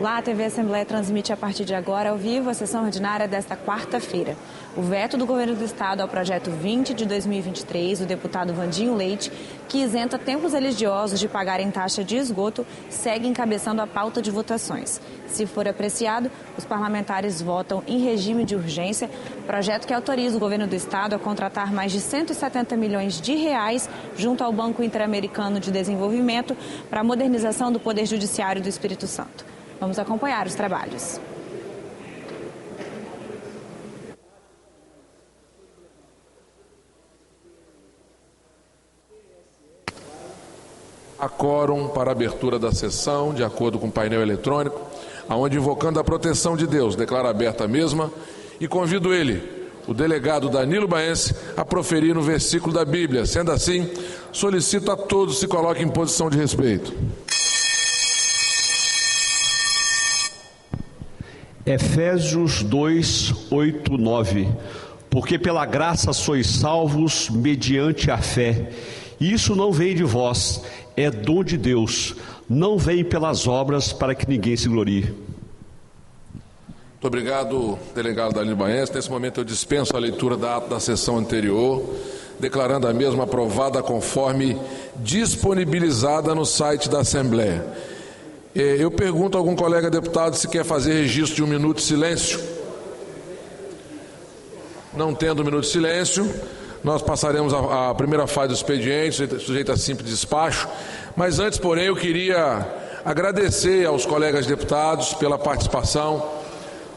Olá, a TV Assembleia transmite a partir de agora ao vivo a sessão ordinária desta quarta-feira. O veto do governo do estado ao projeto 20 de 2023, do deputado Vandinho Leite, que isenta templos religiosos de pagarem taxa de esgoto, segue encabeçando a pauta de votações. Se for apreciado, os parlamentares votam em regime de urgência, projeto que autoriza o governo do estado a contratar mais de 170 milhões de reais junto ao Banco Interamericano de Desenvolvimento para a modernização do Poder Judiciário do Espírito Santo. Vamos acompanhar os trabalhos. Há quórum para a abertura da sessão, de acordo com o painel eletrônico, aonde, invocando a proteção de Deus, declaro aberta a mesma e convido ele, o delegado Danilo Baense, a proferir no versículo da Bíblia. Sendo assim, solicito a todos se coloquem em posição de respeito. Efésios 2, 8, 9. Porque pela graça sois salvos mediante a fé. Isso não vem de vós, é dom de Deus. Não vem pelas obras para que ninguém se glorie. Muito obrigado, delegado Danilo Baense. Nesse momento eu dispenso a leitura da ata da sessão anterior, declarando a mesma aprovada conforme disponibilizada no site da Assembleia. Eu pergunto a algum colega deputado se quer fazer registro de 1 minuto de silêncio. Não tendo 1 minuto de silêncio, nós passaremos a primeira fase do expediente, sujeito a simples despacho. Mas antes, porém, eu queria agradecer aos colegas deputados pela participação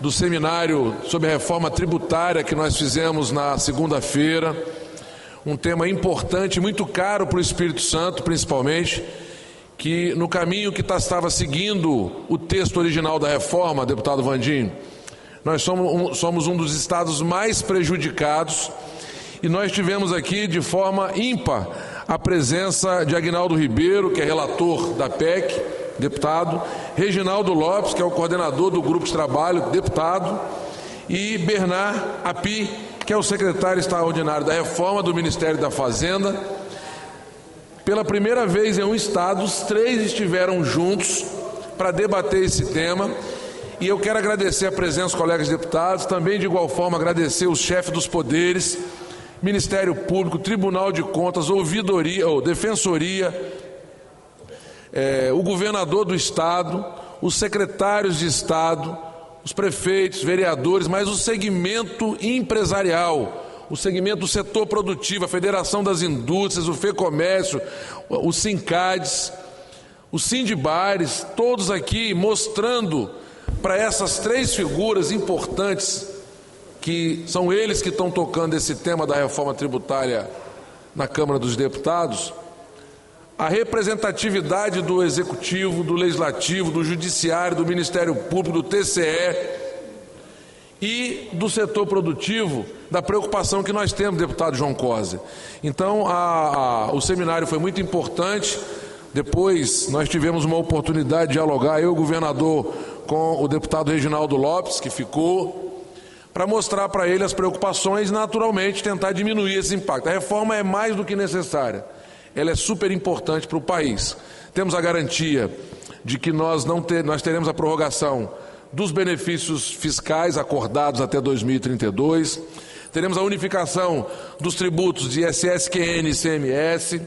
do seminário sobre a reforma tributária que nós fizemos na segunda-feira. Um tema importante, muito caro para o Espírito Santo, principalmente, que no caminho que estava seguindo o texto original da reforma, deputado Vandinho, nós somos um dos estados mais prejudicados e nós tivemos aqui de forma ímpar a presença de Aguinaldo Ribeiro, que é relator da PEC, deputado, Reginaldo Lopes, que é o coordenador do grupo de trabalho, deputado, e Bernard Api, que é o secretário extraordinário da reforma do Ministério da Fazenda. Pela primeira vez em um estado, os três estiveram juntos para debater esse tema. E eu quero agradecer a presença dos colegas deputados, também de igual forma agradecer os chefes dos poderes, Ministério Público, Tribunal de Contas, Ouvidoria, Defensoria, o governador do estado, os secretários de estado, os prefeitos, vereadores, mas o segmento empresarial, o segmento do setor produtivo, a Federação das Indústrias, o FEComércio, o Sincades, o Sindibares, todos aqui mostrando para essas três figuras importantes, que são eles que estão tocando esse tema da reforma tributária na Câmara dos Deputados, a representatividade do Executivo, do Legislativo, do Judiciário, do Ministério Público, do TCE e do setor produtivo, da preocupação que nós temos, deputado João Cosa. Então, o seminário foi muito importante. Depois nós tivemos uma oportunidade de dialogar, eu, o governador, com o deputado Reginaldo Lopes, que ficou, para mostrar para ele as preocupações e, naturalmente, tentar diminuir esse impacto. A reforma é mais do que necessária, ela é super importante para o país. Temos a garantia de que nós teremos a prorrogação dos benefícios fiscais acordados até 2032, teremos a unificação dos tributos de ISS, QN e ICMS,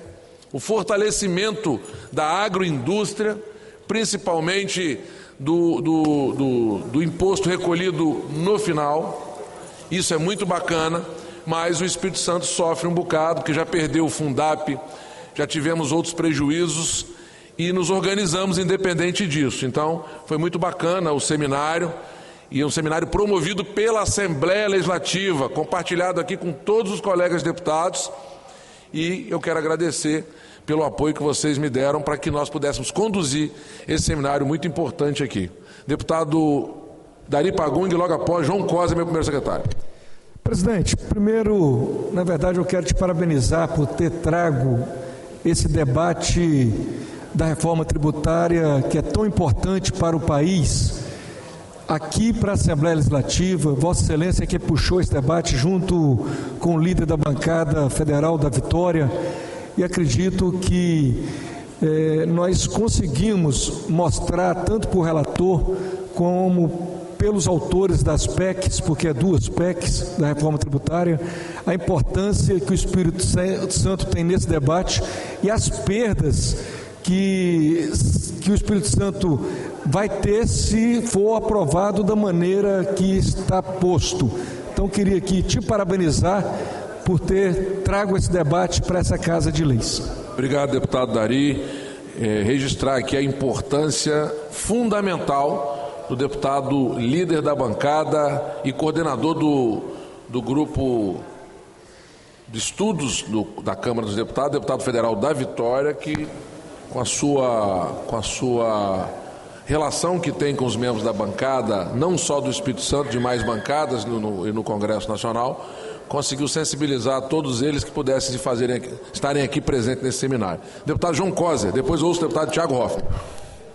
o fortalecimento da agroindústria, principalmente do imposto recolhido no final. Isso é muito bacana, mas o Espírito Santo sofre um bocado, porque já perdeu o Fundap, já tivemos outros prejuízos e nos organizamos independente disso. Então, foi muito bacana o seminário, e um seminário promovido pela Assembleia Legislativa, compartilhado aqui com todos os colegas deputados, e eu quero agradecer pelo apoio que vocês me deram para que nós pudéssemos conduzir esse seminário muito importante aqui. Deputado Dari Pagung, logo após João Cosa, meu primeiro secretário. Presidente, primeiro, na verdade, eu quero te parabenizar por ter trago esse debate da reforma tributária que é tão importante para o país, aqui para a Assembleia Legislativa. Vossa Excelência que puxou esse debate junto com o líder da bancada federal da Vitória, e acredito que nós conseguimos mostrar, tanto para o relator como pelos autores das PECs, porque é duas PECs da reforma tributária, a importância que o Espírito Santo tem nesse debate e as perdas que o Espírito Santo vai ter se for aprovado da maneira que está posto. Então, queria aqui te parabenizar por ter trago esse debate para essa Casa de Leis. Obrigado, deputado Dari. Registrar aqui a importância fundamental do deputado líder da bancada e coordenador do grupo de estudos da Câmara dos Deputados, deputado federal da Vitória, que com a sua relação que tem com os membros da bancada, não só do Espírito Santo, de mais bancadas e no Congresso Nacional, conseguiu sensibilizar todos eles que pudessem estarem aqui presentes nesse seminário. Deputado João Coser, depois ouço o deputado Thiago Hoffmann.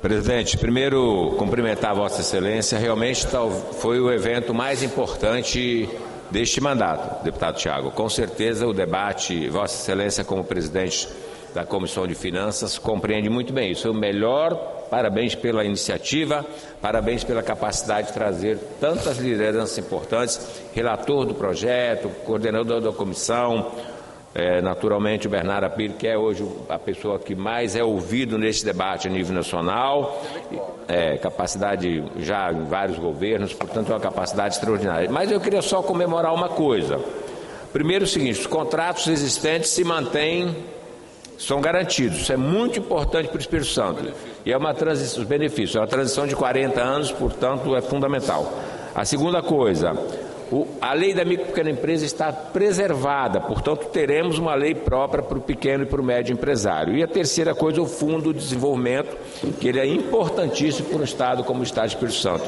Presidente, primeiro cumprimentar a Vossa Excelência, realmente foi o evento mais importante deste mandato, deputado Thiago. Com certeza o debate, Vossa Excelência como presidente da Comissão de Finanças, compreende muito bem isso. É o melhor, parabéns pela iniciativa, parabéns pela capacidade de trazer tantas lideranças importantes, relator do projeto, coordenador da comissão, naturalmente o Bernardo Apiro, que é hoje a pessoa que mais é ouvido neste debate a nível nacional, capacidade já em vários governos, portanto é uma capacidade extraordinária. Mas eu queria só comemorar uma coisa. Primeiro o seguinte, os contratos existentes se mantêm, são garantidos, isso é muito importante para o Espírito Santo. E é uma transição, os benefícios, é uma transição de 40 anos, portanto é fundamental. A segunda coisa, a lei da micro e pequena empresa está preservada, portanto teremos uma lei própria para o pequeno e para o médio empresário. E a terceira coisa, o Fundo de Desenvolvimento, que ele é importantíssimo para um Estado como o Estado de Espírito Santo.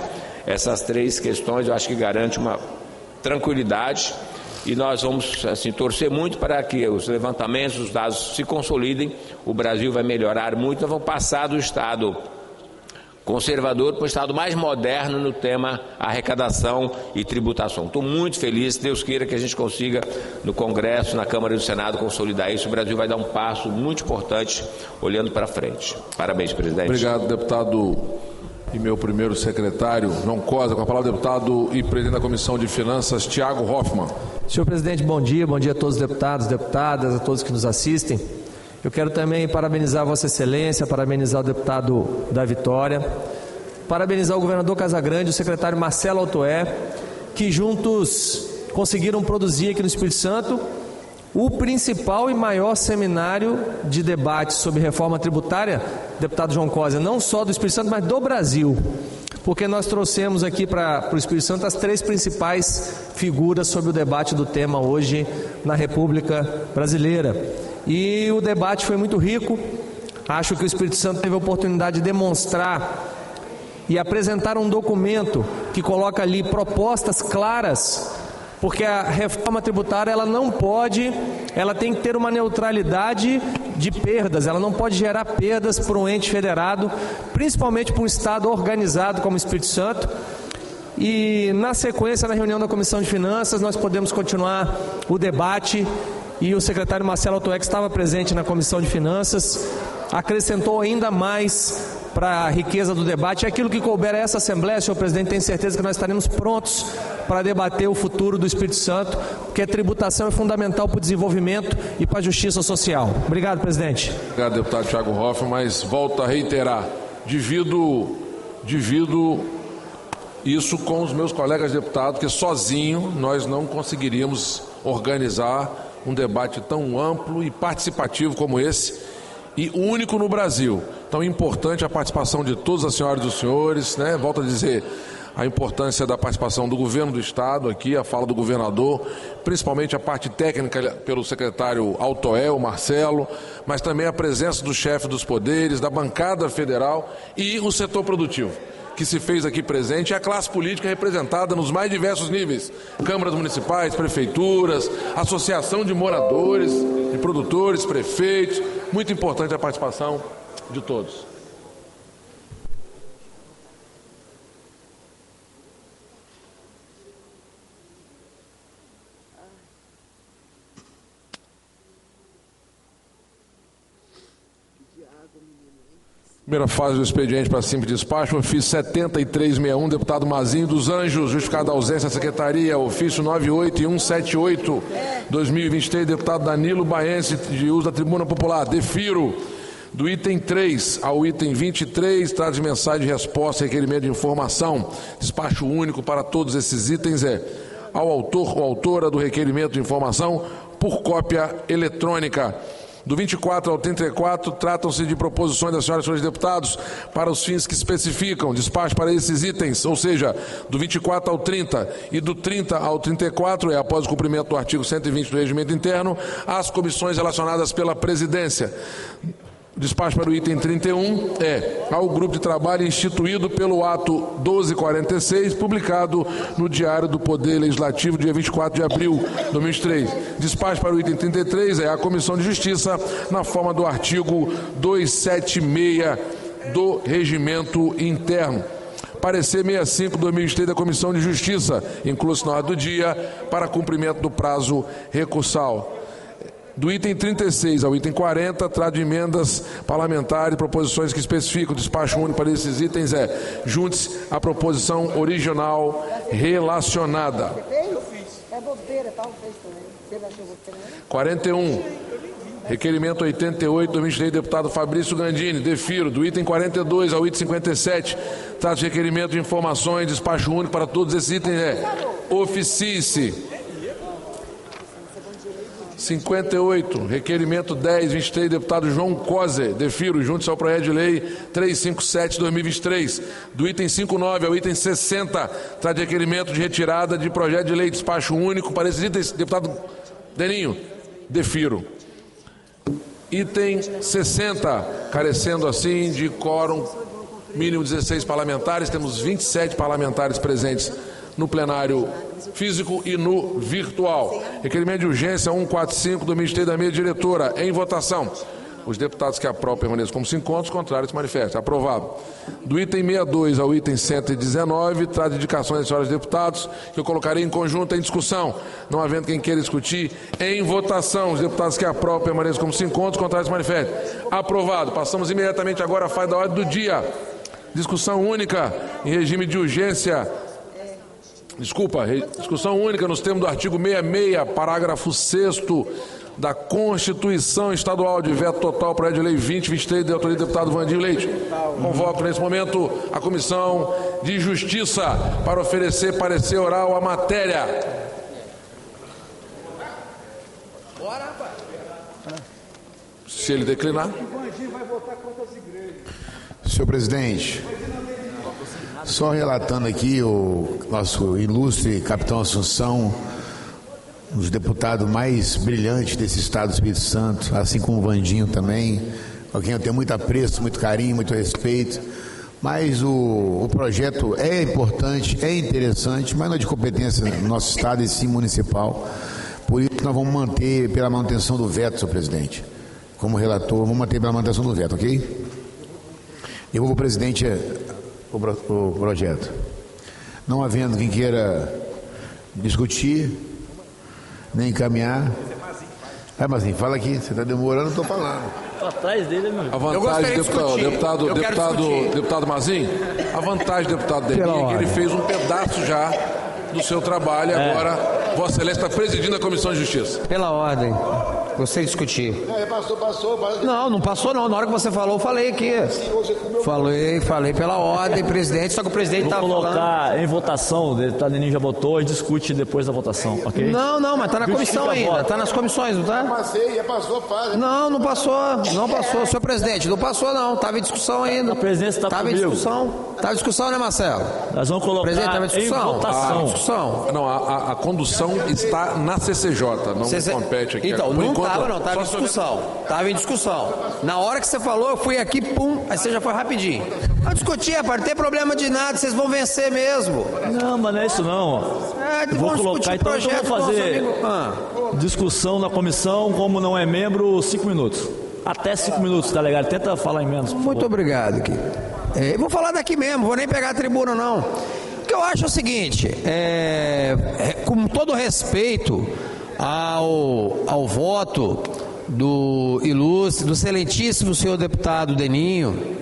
Essas três questões eu acho que garante uma tranquilidade e nós vamos torcer muito para que os levantamentos, os dados se consolidem, o Brasil vai melhorar muito, nós vamos passar do Estado conservador para o Estado mais moderno no tema arrecadação e tributação. Estou muito feliz, Deus queira que a gente consiga no Congresso, na Câmara e no Senado consolidar isso, o Brasil vai dar um passo muito importante olhando para frente. Parabéns, presidente. Obrigado, deputado e meu primeiro secretário, João Coser. Com a palavra, deputado e presidente da Comissão de Finanças, Thiago Hoffmann. Senhor presidente, bom dia a todos os deputados, deputadas, a todos que nos assistem. Eu quero também parabenizar Vossa Excelência, parabenizar o deputado da Vitória, parabenizar o governador Casagrande, o secretário Marcelo Altoé, que juntos conseguiram produzir aqui no Espírito Santo o principal e maior seminário de debate sobre reforma tributária, deputado João Coser, não só do Espírito Santo, mas do Brasil. Porque nós trouxemos aqui para o Espírito Santo as três principais figuras sobre o debate do tema hoje na República Brasileira. E o debate foi muito rico. Acho que o Espírito Santo teve a oportunidade de demonstrar e apresentar um documento que coloca ali propostas claras, porque a reforma tributária ela tem que ter uma neutralidade de perdas, ela não pode gerar perdas para um ente federado, principalmente para um Estado organizado como o Espírito Santo. E na sequência, na reunião da Comissão de Finanças, nós podemos continuar o debate e o secretário Marcelo Altoé, que estava presente na Comissão de Finanças, acrescentou ainda mais para a riqueza do debate. Aquilo que couber a essa Assembleia, senhor presidente, tenho certeza que nós estaremos prontos para debater o futuro do Espírito Santo, porque a tributação é fundamental para o desenvolvimento e para a justiça social. Obrigado, presidente. Obrigado, deputado Thiago Hoffmann, mas volto a reiterar, divido isso com os meus colegas deputados, que sozinho nós não conseguiríamos organizar um debate tão amplo e participativo como esse, e único no Brasil. Então é importante a participação de todas as senhoras e dos senhores, né? Volto a dizer, a importância da participação do governo do Estado aqui, a fala do governador, principalmente a parte técnica pelo secretário Altoé, o Marcelo, mas também a presença do chefe dos poderes, da bancada federal e o setor produtivo, que se fez aqui presente, e a classe política representada nos mais diversos níveis, câmaras municipais, prefeituras, associação de moradores, de produtores, prefeitos. Muito importante a participação de todos. Primeira fase do expediente para simples despacho, ofício 7361, deputado Mazinho dos Anjos, justificada a ausência da secretaria, ofício 98178, 2023, deputado Danilo Baense, de uso da tribuna popular, defiro. Do item 3 ao item 23, trata de mensagem de resposta e requerimento de informação. Despacho único para todos esses itens ao autor ou autora do requerimento de informação por cópia eletrônica. Do 24 ao 34, tratam-se de proposições das senhoras e senhores deputados para os fins que especificam, despacho para esses itens, ou seja, do 24 ao 30 e do 30 ao 34, após o cumprimento do artigo 120 do Regimento Interno, às comissões relacionadas pela presidência. O despacho para o item 31 ao grupo de trabalho instituído pelo ato 1246, publicado no Diário do Poder Legislativo, dia 24 de abril de 2023. Despacho para o item 33 à Comissão de Justiça, na forma do artigo 276 do Regimento Interno. Parecer 65/2023 da Comissão de Justiça, incluso na ordem do dia, para cumprimento do prazo recursal. Do item 36 ao item 40, trata de emendas parlamentares, proposições que especificam o despacho único para esses itens junte-se à proposição original relacionada. 41. Requerimento 88, 2023, deputado Fabrício Gandini, defiro. Do item 42 ao item 57, trata de requerimento de informações, despacho único para todos esses itens oficie-se. 58, requerimento 10, 23, deputado João Cose, defiro, junto ao projeto de lei 357, 2023. Do item 59 ao item 60, trata de requerimento de retirada de projeto de lei de despacho único para esses itens, deputado Deninho, defiro. Item 60, carecendo assim de quórum mínimo 16 parlamentares, temos 27 parlamentares presentes no plenário físico e no virtual. Requerimento de urgência 145 do Ministério da Mesa Diretora. Em votação. Os deputados que aprovam permaneçam como se encontram, os contrários se manifestem. Aprovado. Do item 62 ao item 119, trata de indicações das senhoras deputados, que eu colocarei em conjunto em discussão. Não havendo quem queira discutir, em votação. Os deputados que aprovam permaneçam como se encontram, os contrários se manifestem. Aprovado. Passamos imediatamente agora à fase da ordem do dia. Discussão única em regime de urgência. Discussão única nos termos do artigo 66, parágrafo 6º da Constituição Estadual, de veto total, projeto de lei 2023, de autoria do deputado Vandinho Leite. Convoco nesse momento a Comissão de Justiça para oferecer parecer oral à matéria. Se ele declinar. Senhor presidente, só relatando aqui o nosso ilustre capitão Assunção, um dos deputados mais brilhantes desse estado do Espírito Santo, assim como o Vandinho também, com quem eu tenho muito apreço, muito carinho, muito respeito. Mas o projeto é importante, é interessante, mas não é de competência do nosso estado e sim municipal. Por isso nós vamos manter pela manutenção do veto, senhor presidente. Como relator, vamos manter pela manutenção do veto, ok? Eu vou, presidente, o projeto. Não havendo quem queira discutir, nem encaminhar. Mas fala aqui, você está demorando, eu estou falando. Atrás dele, meu. A vantagem, deputado Mazinho, a vantagem, deputado Deninho, é que ele fez um pedaço já do seu trabalho. Agora, Vossa Excelência está presidindo a Comissão de Justiça. Pela ordem. Você discutir. Passou. Não passou não. Na hora que você falou, eu falei aqui. Falei pela ordem, presidente, só que o presidente está falando. Vou colocar em votação, o deputado Deninho já botou e discute depois da votação, ok? Não, mas está na comissão ainda. Está nas comissões, não está? Passei, já passou, fase. Não passou. Senhor presidente, não passou não. Estava em discussão ainda. A presidência está comigo. Estava em discussão, né, Marcelo? Nós vamos colocar em votação. Não, a condução está na CCJ, não compete aqui. Então, estava em discussão. Na hora que você falou, eu fui aqui, aí você já foi rapidinho. Não discutir, rapaz, não tem problema de nada, vocês vão vencer mesmo. Não, mas não é isso não. Vou colocar, então eu vou fazer discussão na comissão, como não é membro, 5 minutos. Até 5 minutos, tá legal? Tenta falar em menos. Muito obrigado, aqui. Vou falar daqui mesmo, vou nem pegar a tribuna, não. O que eu acho é o seguinte, com todo respeito ao voto do ilustre, do excelentíssimo senhor deputado Deninho,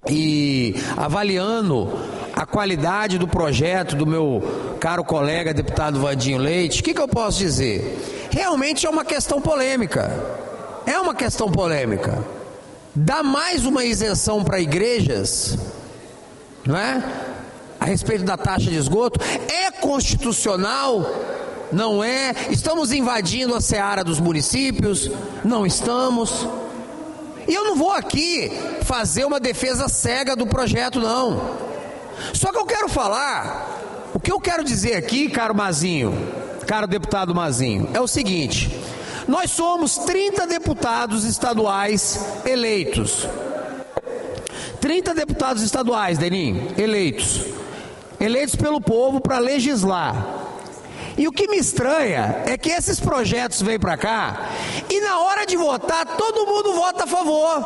e avaliando a qualidade do projeto do meu caro colega deputado Vandinho Leite, o que eu posso dizer? Realmente é uma questão polêmica. É uma questão polêmica. Dá mais uma isenção para igrejas, não é? A respeito da taxa de esgoto. É constitucional? Não é? Estamos invadindo a seara dos municípios? Não estamos. E eu não vou aqui fazer uma defesa cega do projeto, não. Só que eu quero falar, o que eu quero dizer aqui, caro Mazinho, caro deputado Mazinho, é o seguinte: nós somos 30 deputados estaduais eleitos. 30 deputados estaduais, Deninho, eleitos pelo povo para legislar. E o que me estranha é que esses projetos vêm para cá e na hora de votar todo mundo vota a favor.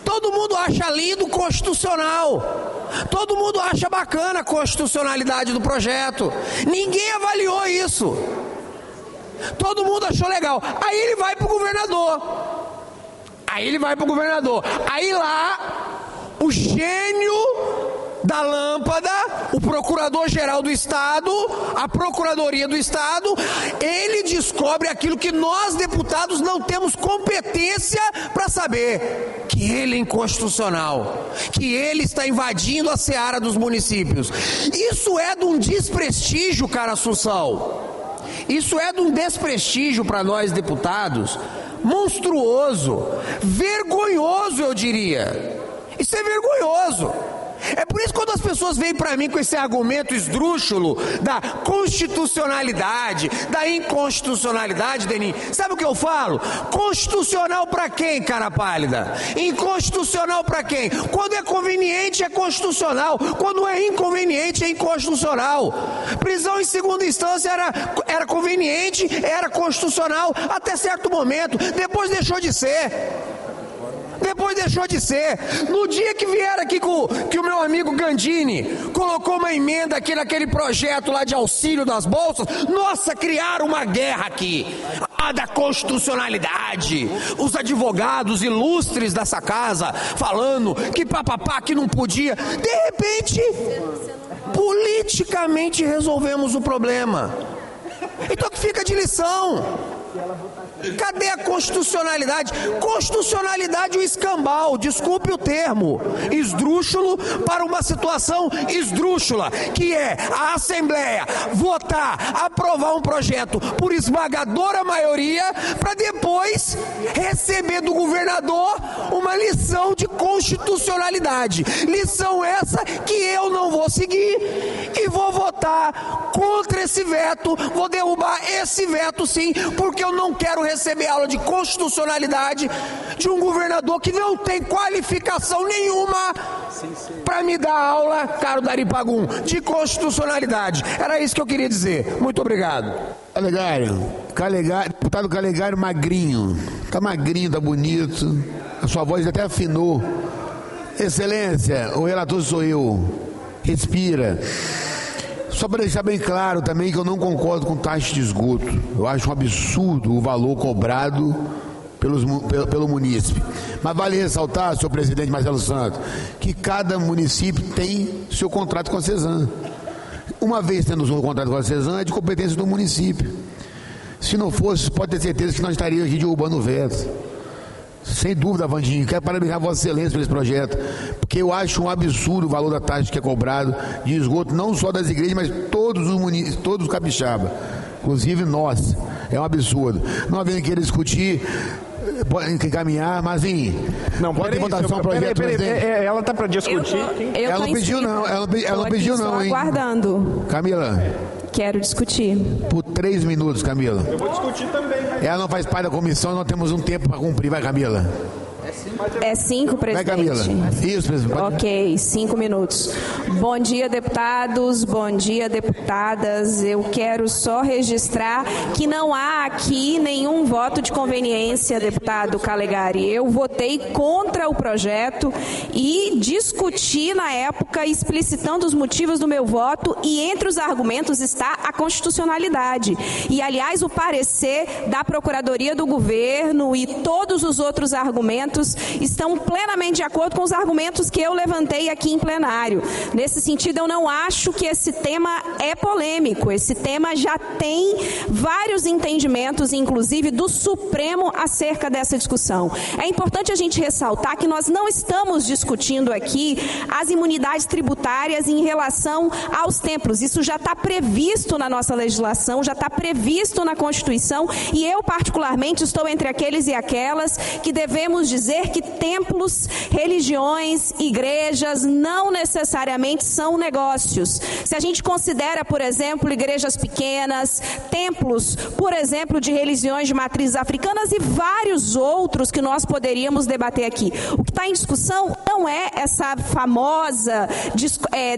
Todo mundo acha lindo constitucional. Todo mundo acha bacana a constitucionalidade do projeto. Ninguém avaliou isso. Todo mundo achou legal. Aí ele vai para o governador. Aí lá, o gênio da lâmpada, o procurador-geral do Estado, a Procuradoria do Estado, ele descobre aquilo que nós, deputados, não temos competência para saber: que ele é inconstitucional, que ele está invadindo a seara dos municípios. Isso é de um desprestígio, cara Assunção. Isso é de um desprestígio para nós, deputados, monstruoso, vergonhoso, eu diria. Isso é vergonhoso. É por isso que quando as pessoas vêm para mim com esse argumento esdrúxulo da constitucionalidade, da inconstitucionalidade, Denis, sabe o que eu falo? Constitucional para quem, cara pálida? Inconstitucional para quem? Quando é conveniente é constitucional, quando é inconveniente é inconstitucional. Prisão em segunda instância era conveniente, era constitucional até certo momento, depois deixou de ser. No dia que vier aqui que o meu amigo Gandini colocou uma emenda aqui naquele projeto lá de auxílio das bolsas, nossa, criaram uma guerra aqui. Da constitucionalidade. Os advogados ilustres dessa casa falando que papapá, que não podia. De repente, politicamente resolvemos o problema. Então que fica de lição. Cadê a constitucionalidade? Constitucionalidade, o escambau, desculpe o termo, esdrúxulo para uma situação esdrúxula, que é a Assembleia votar, aprovar um projeto por esmagadora maioria, para depois receber do governador uma lição de constitucionalidade. Lição essa que eu não vou seguir e vou votar contra esse veto, vou derrubar esse veto sim, porque eu não quero receber aula de constitucionalidade de um governador que não tem qualificação nenhuma para me dar aula, caro Dari Pagum, de constitucionalidade. Era isso que eu queria dizer. Muito obrigado. Deputado Calegari magrinho. Tá magrinho, tá bonito. A sua voz até afinou. Excelência, o relator sou eu. Respira. Só para deixar bem claro também que eu não concordo com taxa de esgoto. Eu acho um absurdo o valor cobrado pelo munícipe. Mas vale ressaltar, senhor presidente Marcelo Santos, que cada município tem seu contrato com a CESAM. Uma vez tendo o contrato com a CESAM, é de competência do município. Se não fosse, pode ter certeza que nós estaríamos aqui derrubando o veto. Sem dúvida, Vandinho, quero parabenizar Vossa Excelência por esse projeto, porque eu acho um absurdo o valor da taxa que é cobrado de esgoto, não só das igrejas, mas todos os municípios, todos os capixaba, inclusive nós. É um absurdo. Não havendo querer discutir, pode encaminhar, mas não pode ter votação para o projeto. Ela está para discutir. Ela não pediu não, ela não pediu não, hein? Aguardando. Camila. Quero discutir. Por 3 minutos, Camila. Eu vou discutir também. Ela não faz parte da comissão, nós temos um tempo para cumprir. Vai, Camila. É 5, presidente. Vai, Camila. Isso, presidente. Ok, 5 minutos. Bom dia, deputados. Bom dia, deputadas. Eu quero só registrar que não há aqui nenhum voto de conveniência, deputado Calegari. Eu votei contra o projeto e discuti na época, explicitando os motivos do meu voto, e entre os argumentos está a constitucionalidade. E, aliás, o parecer da Procuradoria do Governo e todos os outros argumentos estão plenamente de acordo com os argumentos que eu levantei aqui em plenário. Nesse sentido, eu não acho que esse tema é polêmico. Esse tema já tem vários entendimentos, inclusive do Supremo, acerca dessa discussão. É importante a gente ressaltar que nós não estamos discutindo aqui as imunidades tributárias em relação aos templos. Isso já está previsto na nossa legislação, já está previsto na Constituição, e eu, particularmente, estou entre aqueles e aquelas que devemos dizer que templos, religiões, igrejas não necessariamente são negócios. Se a gente considera, por exemplo, igrejas pequenas, templos, por exemplo, de religiões de matrizes africanas e vários outros que nós poderíamos debater aqui. O que está em discussão não é essa famosa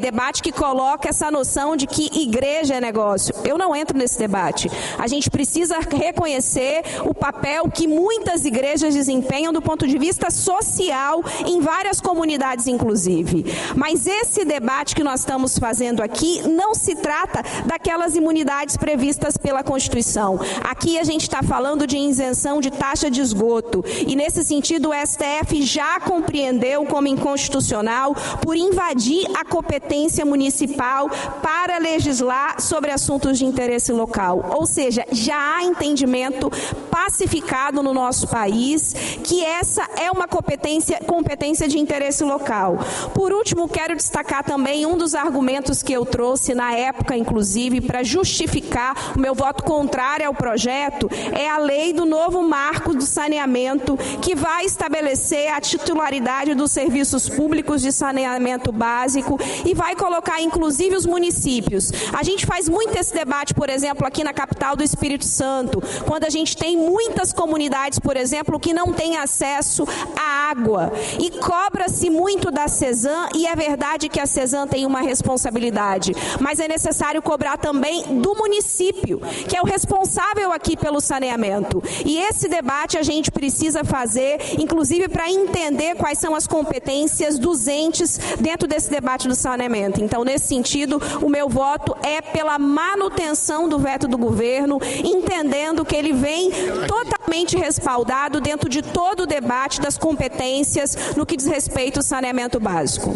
debate que coloca essa noção de que igreja é negócio. Eu não entro nesse debate. A gente precisa reconhecer o papel que muitas igrejas desempenham do ponto de vista social em várias comunidades, inclusive. Mas esse debate que nós estamos fazendo aqui não se trata daquelas imunidades previstas pela Constituição. Aqui a gente está falando de isenção de taxa de esgoto e, nesse sentido, o STF já compreendeu como inconstitucional por invadir a competência municipal para legislar sobre assuntos de interesse local. Ou seja, já há entendimento pacificado no nosso país que essa é uma competência de interesse local. Por último, quero destacar também um dos argumentos que eu trouxe na época, inclusive, para justificar o meu voto contrário ao projeto, é a lei do novo marco do saneamento, que vai estabelecer a titularidade dos serviços públicos de saneamento básico e vai colocar, inclusive, os municípios. A gente faz muito esse debate, por exemplo, aqui na capital do Espírito Santo, quando a gente tem muitas comunidades, por exemplo, que não têm acesso à água. E cobra-se muito da CESAM, e é verdade que a CESAM tem uma responsabilidade, mas é necessário cobrar também do município, que é o responsável aqui pelo saneamento. E esse debate a gente precisa fazer, inclusive para entender quais são as competências dos entes dentro desse debate do saneamento. Então, nesse sentido, o meu voto é pela manutenção do veto do governo, entendendo que ele vem totalmente respaldado dentro de todo o debate das competências no que diz respeito ao saneamento básico.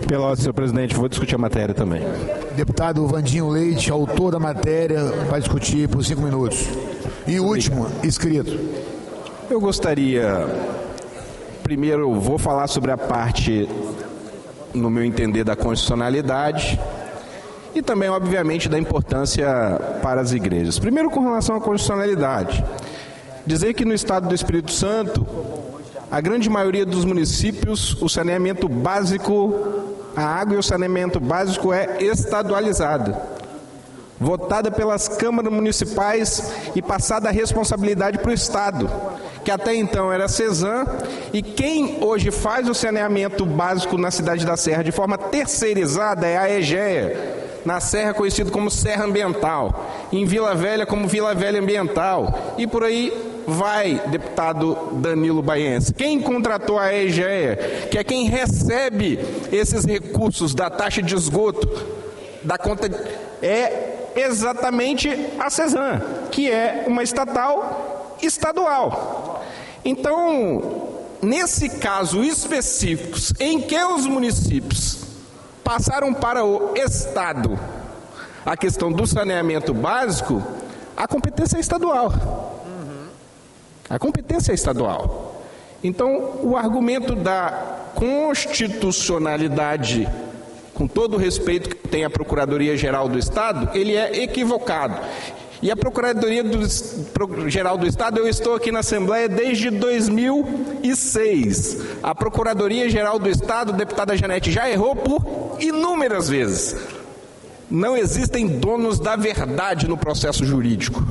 Pela ordem, senhor presidente, vou discutir a matéria também. Deputado Vandinho Leite, autor da matéria, vai discutir por 5 minutos. E o último, inscrito. Eu gostaria, primeiro, vou falar sobre a parte, no meu entender, da constitucionalidade e também, obviamente, da importância para as igrejas. Primeiro, com relação à constitucionalidade, dizer que no estado do Espírito Santo, a grande maioria dos municípios, o saneamento básico, a água e o saneamento básico é estadualizado, votada pelas câmaras municipais e passada a responsabilidade para o Estado, que até então era a CESAM, e quem hoje faz o saneamento básico na cidade da Serra de forma terceirizada é a EGEA, na Serra conhecido como Serra Ambiental, em Vila Velha como Vila Velha Ambiental, e por aí vai, deputado Danilo Baiense. Quem contratou a EGEA, que é quem recebe esses recursos da taxa de esgoto, da conta, é exatamente a CESAM, que é uma estadual. Então, nesse caso específico, em que os municípios passaram para o Estado a questão do saneamento básico, a competência é estadual. A competência é estadual. Então, o argumento da constitucionalidade, com todo o respeito que tem a Procuradoria-Geral do Estado, ele é equivocado. E a Procuradoria-Geral do Estado, eu estou aqui na Assembleia desde 2006. A Procuradoria-Geral do Estado, deputada Janete, já errou por inúmeras vezes. Não existem donos da verdade no processo jurídico.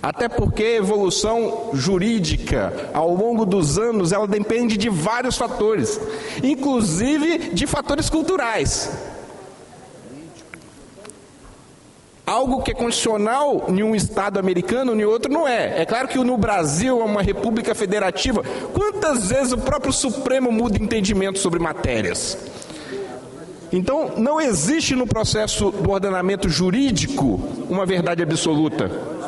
Até porque a evolução jurídica, ao longo dos anos, ela depende de vários fatores, inclusive de fatores culturais. Algo que é constitucional em um Estado americano, em outro não é. É claro que no Brasil é uma república federativa. Quantas vezes o próprio Supremo muda entendimento sobre matérias? Então, não existe no processo do ordenamento jurídico uma verdade absoluta.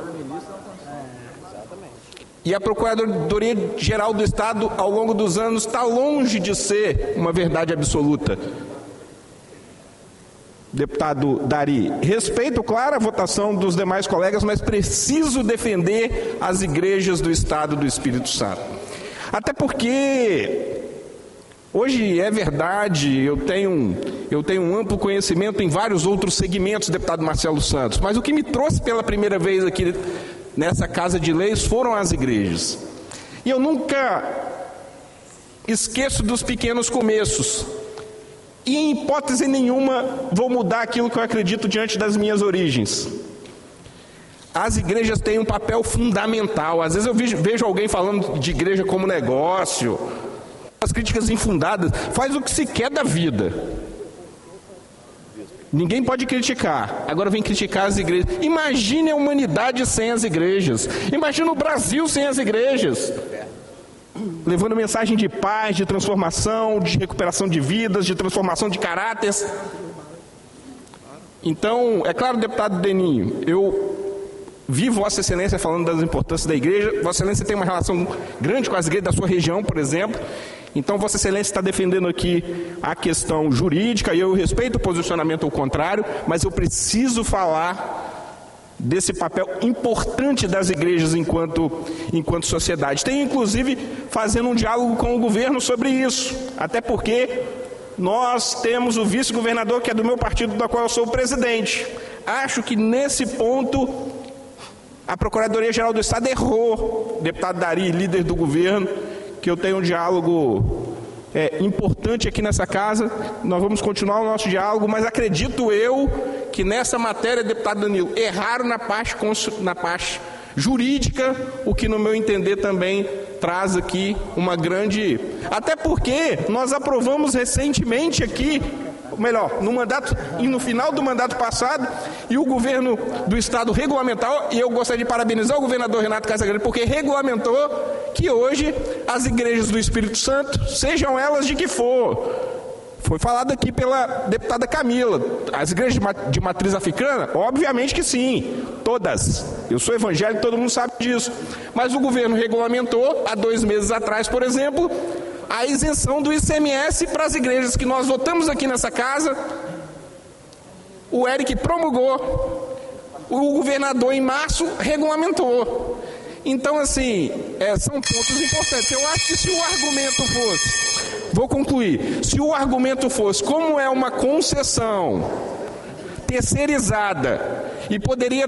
E a Procuradoria-Geral do Estado, ao longo dos anos, está longe de ser uma verdade absoluta. Deputado Dari, respeito, claro, a votação dos demais colegas, mas preciso defender as igrejas do Estado do Espírito Santo. Até porque hoje é verdade, eu tenho um amplo conhecimento em vários outros segmentos, deputado Marcelo Santos, mas o que me trouxe pela primeira vez aqui nessa Casa de Leis foram as igrejas. E eu nunca esqueço dos pequenos começos. E em hipótese nenhuma vou mudar aquilo que eu acredito diante das minhas origens. As igrejas têm um papel fundamental. Às vezes eu vejo alguém falando de igreja como negócio, as críticas infundadas, faz o que se quer da vida. Ninguém pode criticar. Agora vem criticar as igrejas. Imagine a humanidade sem as igrejas. Imagine o Brasil sem as igrejas. Levando mensagem de paz, de transformação, de recuperação de vidas, de transformação de caráteres. Então, é claro, deputado Deninho, eu vi Vossa Excelência falando das importâncias da igreja. Vossa Excelência tem uma relação grande com as igrejas da sua região, por exemplo. Então, Vossa Excelência está defendendo aqui a questão jurídica, e eu respeito o posicionamento ao contrário, mas eu preciso falar desse papel importante das igrejas enquanto sociedade. Tem, inclusive, fazendo um diálogo com o governo sobre isso, até porque nós temos o vice-governador, que é do meu partido, da qual eu sou o presidente. Acho que, nesse ponto, a Procuradoria-Geral do Estado errou, deputado Dari, líder do governo, que eu tenho um diálogo importante aqui nessa casa. Nós vamos continuar o nosso diálogo, mas acredito eu que nessa matéria, deputado Danilo, erraram na parte jurídica, o que no meu entender também traz aqui uma grande... Até porque nós aprovamos recentemente aqui, melhor, no final do mandato passado, e o governo do Estado regulamentou, e eu gostaria de parabenizar o governador Renato Casagrande, porque regulamentou que hoje as igrejas do Espírito Santo, sejam elas de que for, foi falado aqui pela deputada Camila, as igrejas de matriz africana, obviamente que sim, todas. Eu sou evangélico, todo mundo sabe disso. Mas o governo regulamentou, há 2 meses atrás, por exemplo, a isenção do ICMS para as igrejas que nós votamos aqui nessa casa. O Eric promulgou, o governador em março regulamentou. Então, assim, são pontos importantes. Eu acho que se o argumento fosse, vou concluir, se o argumento fosse como é uma concessão terceirizada e poderia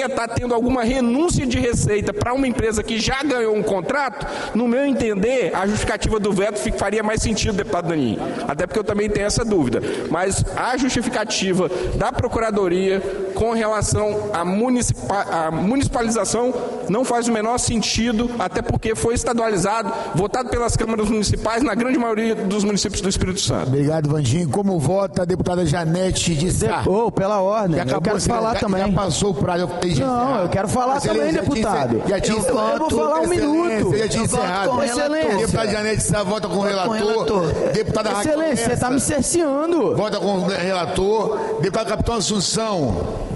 estar tendo alguma renúncia de receita para uma empresa que já ganhou um contrato, no meu entender, a justificativa do veto faria mais sentido, deputado Daninho. Até porque eu também tenho essa dúvida. Mas a justificativa da Procuradoria com relação à municipalização não faz o menor sentido, até porque foi estadualizado, votado pelas câmaras municipais na grande maioria dos municípios do Espírito Santo. Obrigado, Vandinho. Como vota a deputada Janete de Sá? Pela ordem, eu quero falar também. Já passou o prazo. Não, eu quero falar também, deputado. Eu vou falar 1 minuto. Já tinha encerrado. Excelência. Deputada Janete de Sá vota com o relator. Deputada Raquel. Excelência, você está me cerceando. Vota com o relator. Deputado Capitão Assunção.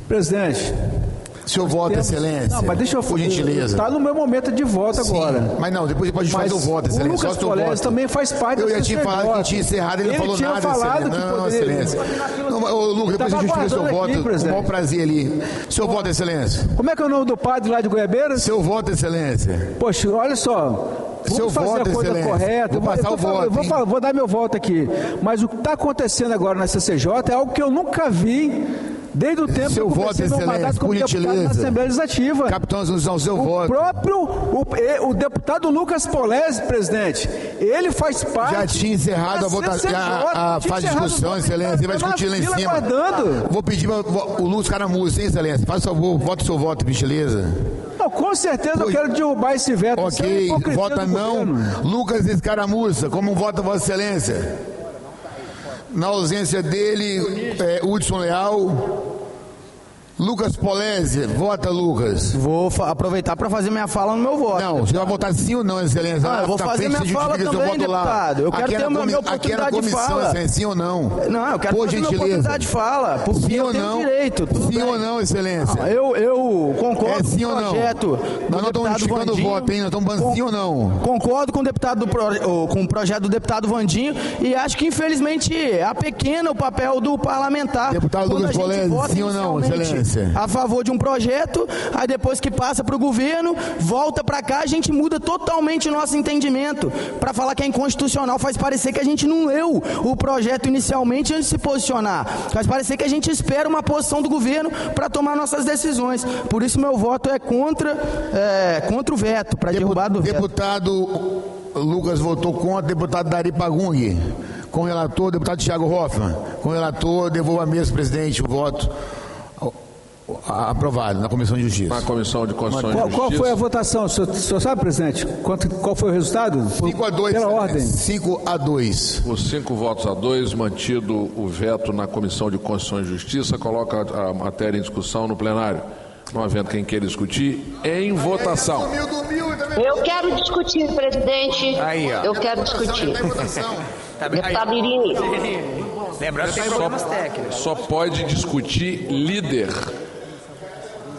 Presidente. O senhor vota, Excelência. Não, mas deixa eu... Por gentileza. Está no meu momento de voto agora. Mas não, depois pode fazer o voto, Excelência. O Lucas Polese também faz parte Eu ia te falar que tinha encerrado, ele não falou nada, Excelência. Não, Excelência. Ô, Lucas, depois a gente explica o seu voto. Com o maior prazer ali. Seu voto, Excelência. Como é que é o nome do padre lá de Goiabeira? Seu voto, Excelência. Poxa, olha só. Vamos fazer a coisa correta. Vou passar o voto. Vou dar meu voto aqui. Mas o que está acontecendo agora na CCJ é algo que eu nunca vi desde o tempo que eu comecei meu mandato como deputado na Assembleia Legislativa. Capitão Assunção, seu voto. O deputado Lucas Polese, presidente, ele faz parte... Já tinha encerrado a votação, a fase de discussão, Excelência. Ele vai discutir lá em cima. Vou pedir para o Lúcio Caramuça, hein, Excelência? Faz o favor, vote o seu voto, gentileza. Não, com certeza eu quero derrubar esse veto. Ok, vota não. Lucas Escaramuça, como vota Vossa Excelência? Na ausência dele, Hudson Leal Lucas Polese, vota, Lucas. Vou aproveitar para fazer minha fala no meu voto. Não, você vai votar sim ou não, excelência? Eu vou fazer minha fala também, deputado. Eu quero ter a minha oportunidade de fala. Sim ou não? Não, eu quero ter a minha oportunidade de fala. Porque eu tenho direito. Sim ou não, excelência? Eu concordo sim com o projeto. Nós não estamos justificando o voto, hein? Nós estamos falando sim ou não. Concordo com o projeto do deputado Vandinho e acho que, infelizmente, apequena o papel do parlamentar. Deputado Lucas Polese, sim ou não, excelência? A favor de um projeto, aí depois que passa para o governo, volta para cá, a gente muda totalmente o nosso entendimento. Para falar que é inconstitucional, faz parecer que a gente não leu o projeto inicialmente antes de se posicionar. Faz parecer que a gente espera uma posição do governo para tomar nossas decisões. Por isso meu voto é contra o veto, para derrubar do veto. Deputado Lucas votou contra, deputado Dari Pagung. Com o relator, deputado Thiago Hoffmann. Com o relator, devolvo a mesa, presidente, o voto. Aprovado na Comissão de Justiça. Na Comissão de Constituição e Justiça. Qual foi a votação? O senhor sabe, presidente? Qual foi o resultado? 5-2. Pela ordem. 5-2. Por 5 votos a 2, mantido o veto na Comissão de Constituição e Justiça, coloca a matéria em discussão no plenário. Não havendo quem queira discutir, em votação. Eu quero discutir, presidente. Eu quero discutir. Deputado Irini. Lembrando que tem problemas técnicos. Só pode discutir líder.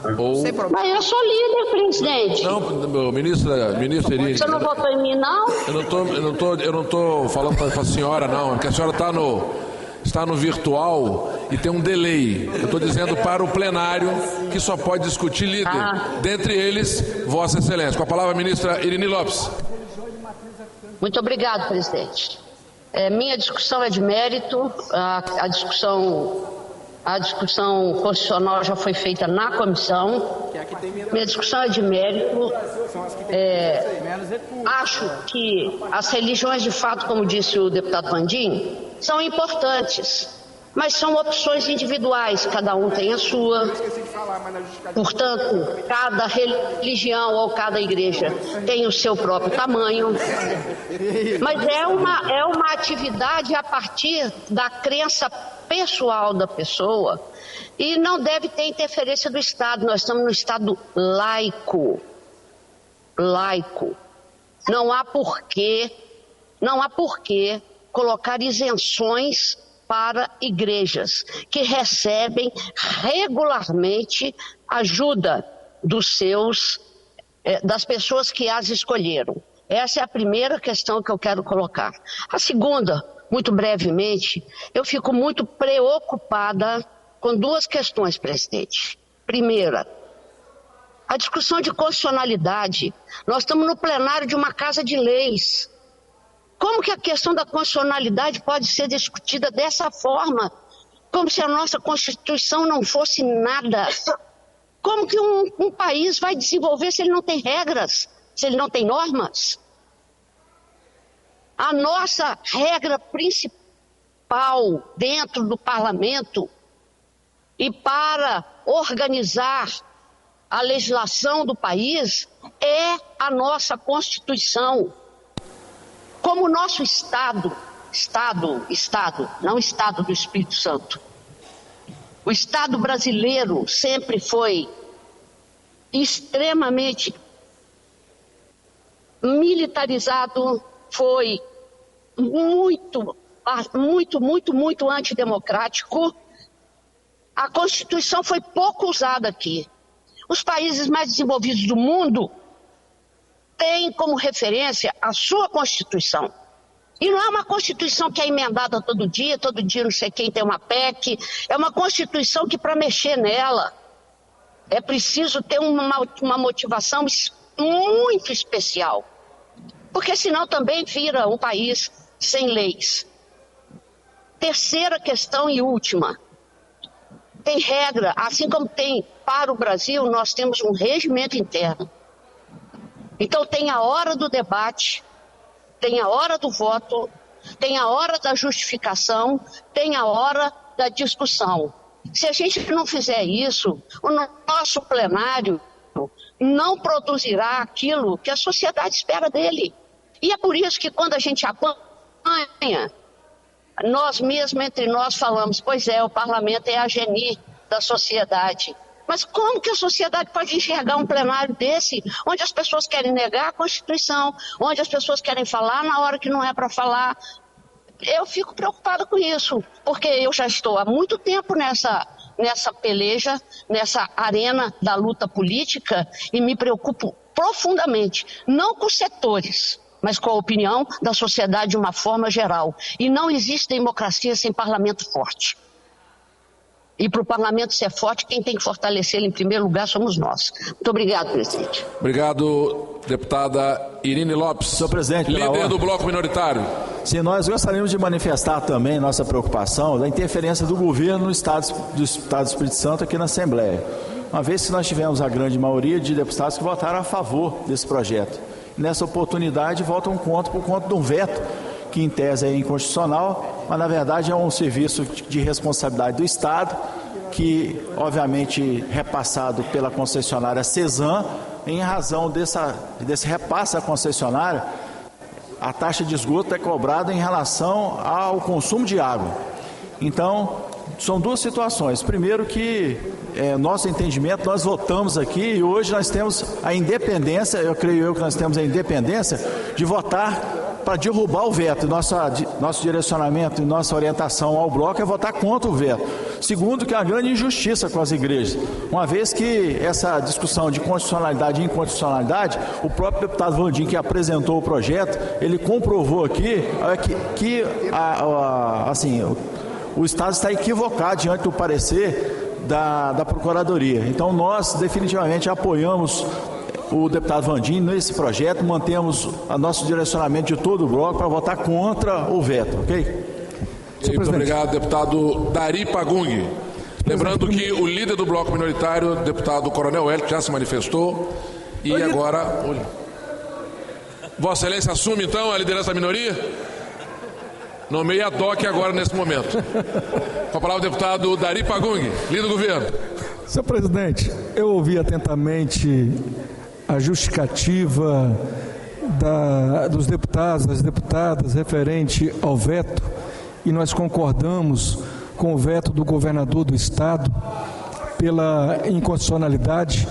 Mas eu sou líder, presidente. Não, ministra Irini. Você não votou em mim, não? Eu não tô falando para a senhora, não, porque a senhora está no virtual e tem um delay. Eu estou dizendo para o plenário que só pode discutir líder. Dentre eles, Vossa Excelência. Com a palavra, a ministra Irini Lopes. Muito obrigado, presidente. Minha discussão é de mérito. A discussão constitucional já foi feita na comissão. Minha discussão é de mérito. Acho que as religiões, de fato, como disse o deputado Vandinho, são importantes, mas são opções individuais, cada um tem a sua. Portanto, cada religião ou cada igreja tem o seu próprio tamanho. Mas é uma atividade a partir da crença pessoal da pessoa e não deve ter interferência do Estado. Nós estamos no Estado laico. Não há porquê colocar isenções para igrejas que recebem regularmente ajuda das pessoas que as escolheram. Essa é a primeira questão que eu quero colocar. A segunda, muito brevemente, eu fico muito preocupada com duas questões, presidente. Primeira, a discussão de constitucionalidade. Nós estamos no plenário de uma casa de leis. Como que a questão da constitucionalidade pode ser discutida dessa forma? Como se a nossa Constituição não fosse nada. Como que um país vai desenvolver se ele não tem regras, se ele não tem normas? A nossa regra principal dentro do parlamento e para organizar a legislação do país é a nossa Constituição. Como o nosso Estado, não Estado do Espírito Santo, o Estado brasileiro sempre foi extremamente militarizado, foi muito antidemocrático. A Constituição foi pouco usada aqui. Os países mais desenvolvidos do mundo têm como referência a sua Constituição. E não é uma Constituição que é emendada todo dia não sei quem tem uma PEC. É uma Constituição que, para mexer nela, é preciso ter uma motivação muito especial. Porque senão também vira um país sem leis. Terceira questão e última. Tem regra, assim como tem para o Brasil, nós temos um regimento interno. Então tem a hora do debate, tem a hora do voto, tem a hora da justificação, tem a hora da discussão. Se a gente não fizer isso, o nosso plenário não produzirá aquilo que a sociedade espera dele. E é por isso que quando a gente apanha, nós mesmos entre nós falamos, pois é, o parlamento é a geni da sociedade. Mas como que a sociedade pode enxergar um plenário desse, onde as pessoas querem negar a Constituição, onde as pessoas querem falar na hora que não é para falar? Eu fico preocupada com isso, porque eu já estou há muito tempo nessa peleja, nessa arena da luta política, e me preocupo profundamente, não com setores, mas com a opinião da sociedade de uma forma geral. E não existe democracia sem parlamento forte. E para o parlamento ser forte, quem tem que fortalecê-lo em primeiro lugar somos nós. Muito obrigado, presidente. Obrigado, deputada Irine Lopes. Senhor presidente, líder do bloco minoritário. Sim, nós gostaríamos de manifestar também nossa preocupação da interferência do governo no Estado do Espírito Santo aqui na Assembleia. Uma vez que nós tivemos a grande maioria de deputados que votaram a favor desse projeto. Nessa oportunidade, votam contra por conta de um veto que em tese é inconstitucional, mas na verdade é um serviço de responsabilidade do Estado, que obviamente repassado pela concessionária Cesan, em razão desse repasse à concessionária, a taxa de esgoto é cobrada em relação ao consumo de água. Então, são duas situações. Primeiro que, nosso entendimento, nós votamos aqui e hoje nós temos a independência, eu creio que nós temos a independência de votar para derrubar o veto. Nosso direcionamento e nossa orientação ao bloco é votar contra o veto. Segundo, que é uma grande injustiça com as igrejas, uma vez que essa discussão de constitucionalidade e inconstitucionalidade, o próprio deputado Vandinho, que apresentou o projeto, ele comprovou aqui que o Estado está equivocado diante do parecer da Procuradoria. Então, nós definitivamente apoiamos o deputado Vandinho nesse projeto, mantemos o nosso direcionamento de todo o bloco para votar contra o veto, ok? Muito obrigado, deputado Dari Pagung. Lembrando que o líder do bloco minoritário, deputado Coronel Hélio, já se manifestou, e agora... Vossa Excelência assume, então, a liderança da minoria? Nomeia a DOC agora, nesse momento. Com a palavra o deputado Dari Pagung, líder do governo. Senhor presidente, eu ouvi atentamente a justificativa dos deputados, das deputadas, referente ao veto, e nós concordamos com o veto do governador do Estado pela inconstitucionalidade.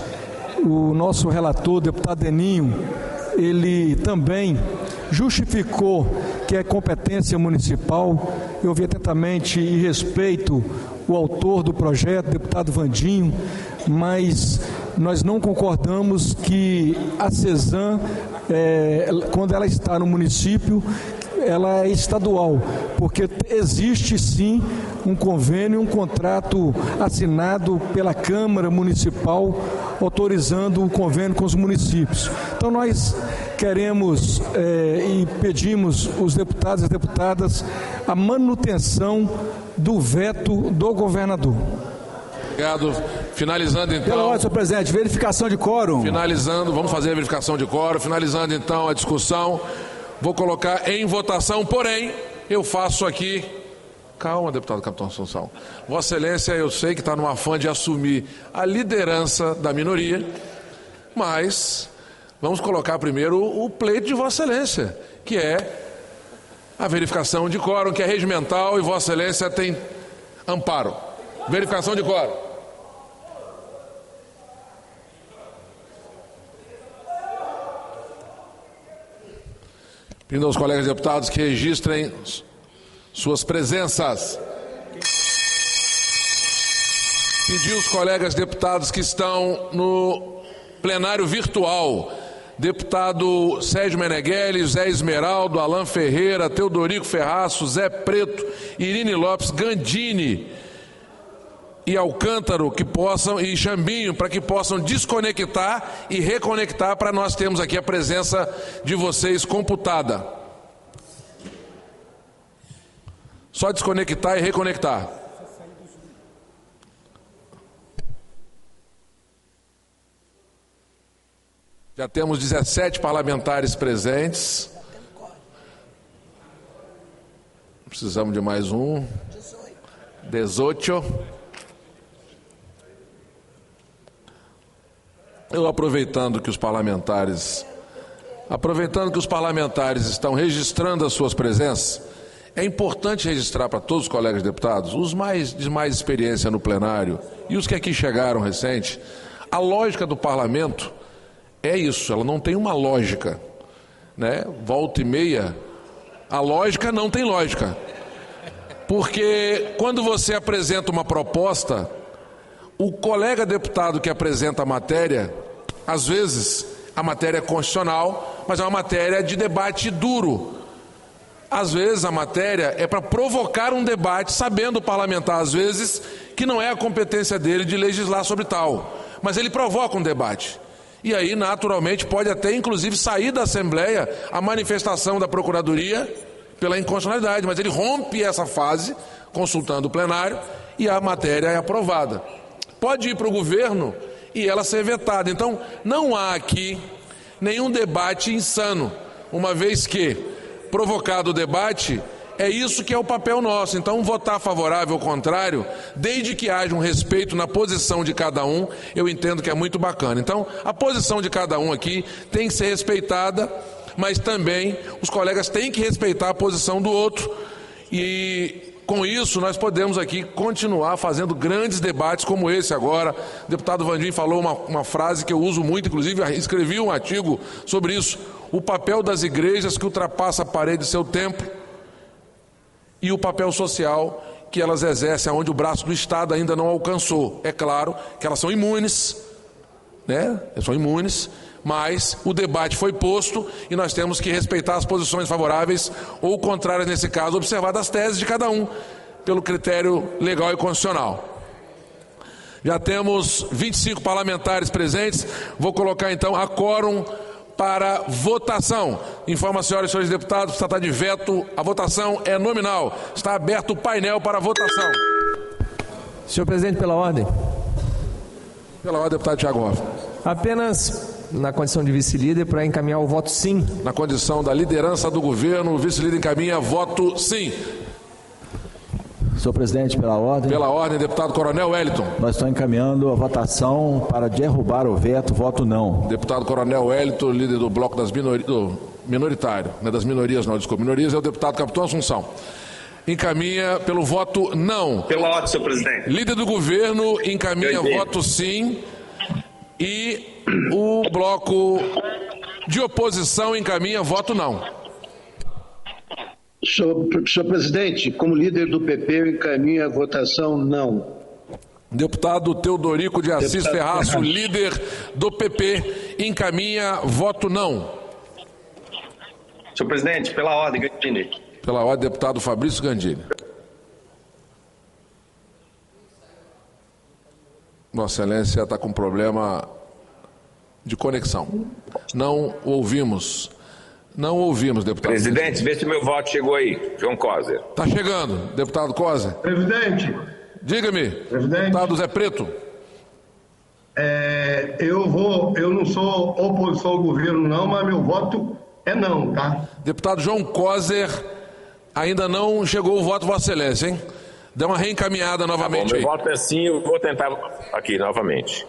O nosso relator, o deputado Eninho, ele também justificou que é competência municipal. Eu ouvi atentamente e respeito o autor do projeto, o deputado Vandinho, mas nós não concordamos que a Cesan, quando ela está no município, ela é estadual, porque existe sim um convênio, um contrato assinado pela Câmara Municipal autorizando o convênio com os municípios. Então nós queremos e pedimos os deputados e deputadas a manutenção do veto do governador. Obrigado. Finalizando então... Pela ordem, senhor presidente, verificação de quórum. Finalizando, vamos fazer a verificação de quórum. Finalizando então a discussão, vou colocar em votação, porém, eu faço aqui... Calma, deputado Capitão Assunção. Vossa Excelência, eu sei que está no afã de assumir a liderança da minoria, mas vamos colocar primeiro o pleito de Vossa Excelência, que é a verificação de quórum, que é regimental, e Vossa Excelência tem amparo. Verificação de quórum. Pedindo aos colegas deputados que registrem suas presenças. Pedir aos colegas deputados que estão no plenário virtual, deputado Sérgio Meneghelli, Zé Esmeraldo, Alain Ferreira, Teodorico Ferraço, Zé Preto, Irine Lopes, Gandini e Alcântaro, que possam, e Chambinho, para que possam desconectar e reconectar, para nós termos aqui a presença de vocês computada. Só desconectar e reconectar. Já temos 17 parlamentares presentes. Precisamos de mais um. 18. Eu aproveitando que os parlamentares estão registrando as suas presenças, É importante registrar para todos os colegas deputados, os de mais experiência no plenário e os que aqui chegaram recente, a lógica do parlamento é isso, ela não tem uma lógica, né? Volta e meia, a lógica não tem lógica. Porque quando você apresenta uma proposta, o colega deputado que apresenta a matéria, às vezes a matéria é constitucional, mas é uma matéria de debate duro. Às vezes a matéria é para provocar um debate, sabendo o parlamentar, às vezes, que não é a competência dele de legislar sobre tal. Mas ele provoca um debate. E aí, naturalmente, pode até, inclusive, sair da Assembleia a manifestação da Procuradoria pela inconstitucionalidade. Mas ele rompe essa fase, consultando o plenário, e a matéria é aprovada. Pode ir para o governo e ela ser vetada. Então, não há aqui nenhum debate insano, uma vez que, provocado o debate, é isso que é o papel nosso. Então, votar favorável ou contrário, desde que haja um respeito na posição de cada um, eu entendo que é muito bacana. Então, a posição de cada um aqui tem que ser respeitada, mas também os colegas têm que respeitar a posição do outro. E com isso, nós podemos aqui continuar fazendo grandes debates como esse agora. O deputado Vandim falou uma frase que eu uso muito, inclusive escrevi um artigo sobre isso. O papel das igrejas que ultrapassa a parede do seu templo e o papel social que elas exercem onde o braço do Estado ainda não alcançou. É claro que elas são imunes, né? São imunes, mas o debate foi posto e nós temos que respeitar as posições favoráveis ou contrárias nesse caso, observar as teses de cada um, pelo critério legal e constitucional. Já temos 25 parlamentares presentes, vou colocar então a quórum para votação. Informo a senhoras e senhores deputados, está de veto, a votação é nominal. Está aberto o painel para votação. Senhor presidente, pela ordem. Pela ordem, deputado Thiago Hoffmann. Apenas na condição de vice-líder para encaminhar o voto sim. Na condição da liderança do governo, o vice-líder encaminha voto sim. Senhor presidente, pela ordem. Pela ordem, deputado Coronel Wellington. Nós estamos encaminhando a votação para derrubar o veto, voto não. Deputado Coronel Wellington, líder do bloco das minorias, minoritário, não é das minorias não, desculpa, minorias é o deputado Capitão Assunção. Encaminha pelo voto não. Pela ordem, senhor presidente. Líder do governo encaminha voto sim e o bloco de oposição encaminha voto não. Senhor presidente, como líder do PP, eu encaminho a votação não. Deputado Teodorico de Assis Ferraço, líder do PP, encaminha voto não. Senhor presidente, pela ordem, Gandini. Pela ordem, deputado Fabrício Gandini. Vossa Excelência está com problema de conexão. Não ouvimos. Não ouvimos, deputado. Presidente, vê se meu voto chegou aí. João Coser. Está chegando, deputado Coser. Presidente. Diga-me, deputado Zé Preto. Eu não sou oposição ao governo não, mas meu voto é não, tá? Deputado João Coser, ainda não chegou o voto, Vossa Excelência, hein? Dê uma reencaminhada novamente. Tá bom, meu voto é sim, eu vou tentar aqui novamente.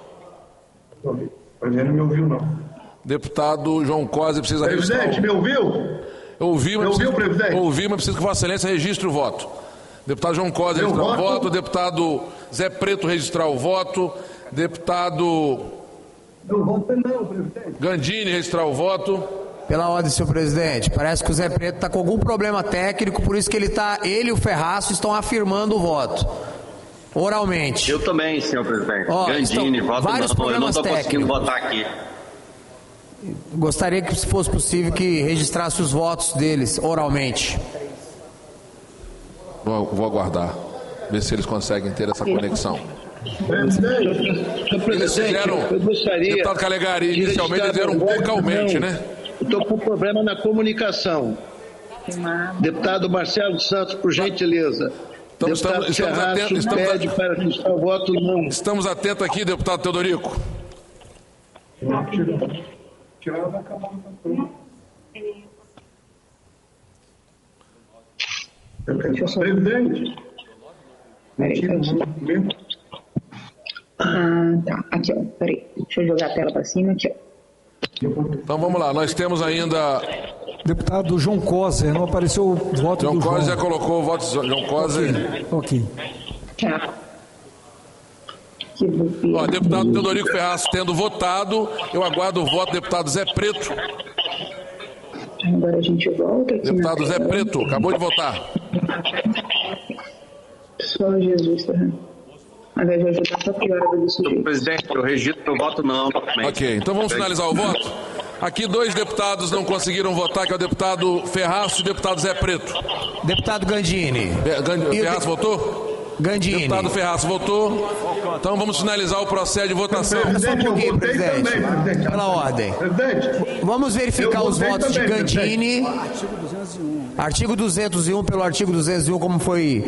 Ele não me ouviu, não. Deputado João Coser precisa registrar. Presidente, me ouviu? Ouvi, mas preciso que Vossa Excelência registre o voto. Deputado João Coser registrar o voto, deputado Zé Preto registrar o voto, deputado Gandini registrar o voto. Pela ordem, senhor presidente, parece que o Zé Preto está com algum problema técnico, por isso que ele e o Ferraço estão afirmando o voto. Oralmente. Eu também, senhor presidente. Gandini, voto não. Eu não estou conseguindo votar aqui. Gostaria que, se fosse possível, que registrasse os votos deles oralmente. Vou aguardar, ver se eles conseguem ter essa conexão. Eles fizeram, eu gostaria, deputado Calegari, inicialmente eles eram vocalmente, né? Eu estou com problema na comunicação. Deputado Marcelo Santos, por gentileza. Estamos atentos, pede para registrar o voto não. Estamos atentos aqui, deputado Teodorico. Tiraram da Câmara. Presidente. Tá, aqui ó, peraí, deixa eu jogar a tela para cima, aqui ó. Então vamos lá, nós temos ainda Deputado João Coser, não apareceu o voto do João. João Coser já colocou o voto do João Coser. Ok. Ó, deputado Teodorico Ferraz tendo votado, eu aguardo o voto do deputado Zé Preto. Agora a gente volta aqui. Deputado Zé Preto, acabou de votar. Só Jesus, tá? Aliás, vai votar só pior do sujeito. Presidente, eu registro o voto não. Ok, então vamos finalizar o voto. Aqui 2 deputados não conseguiram votar, que é o deputado Ferraz e o deputado Zé Preto. Deputado Gandini. Ferraz votou? Gandini. Deputado Ferraz votou. Então vamos finalizar o processo de votação. Só um pouquinho, presidente. Pela ordem. Vamos verificar os votos de Gandini. Artigo 201 pelo artigo 201, como foi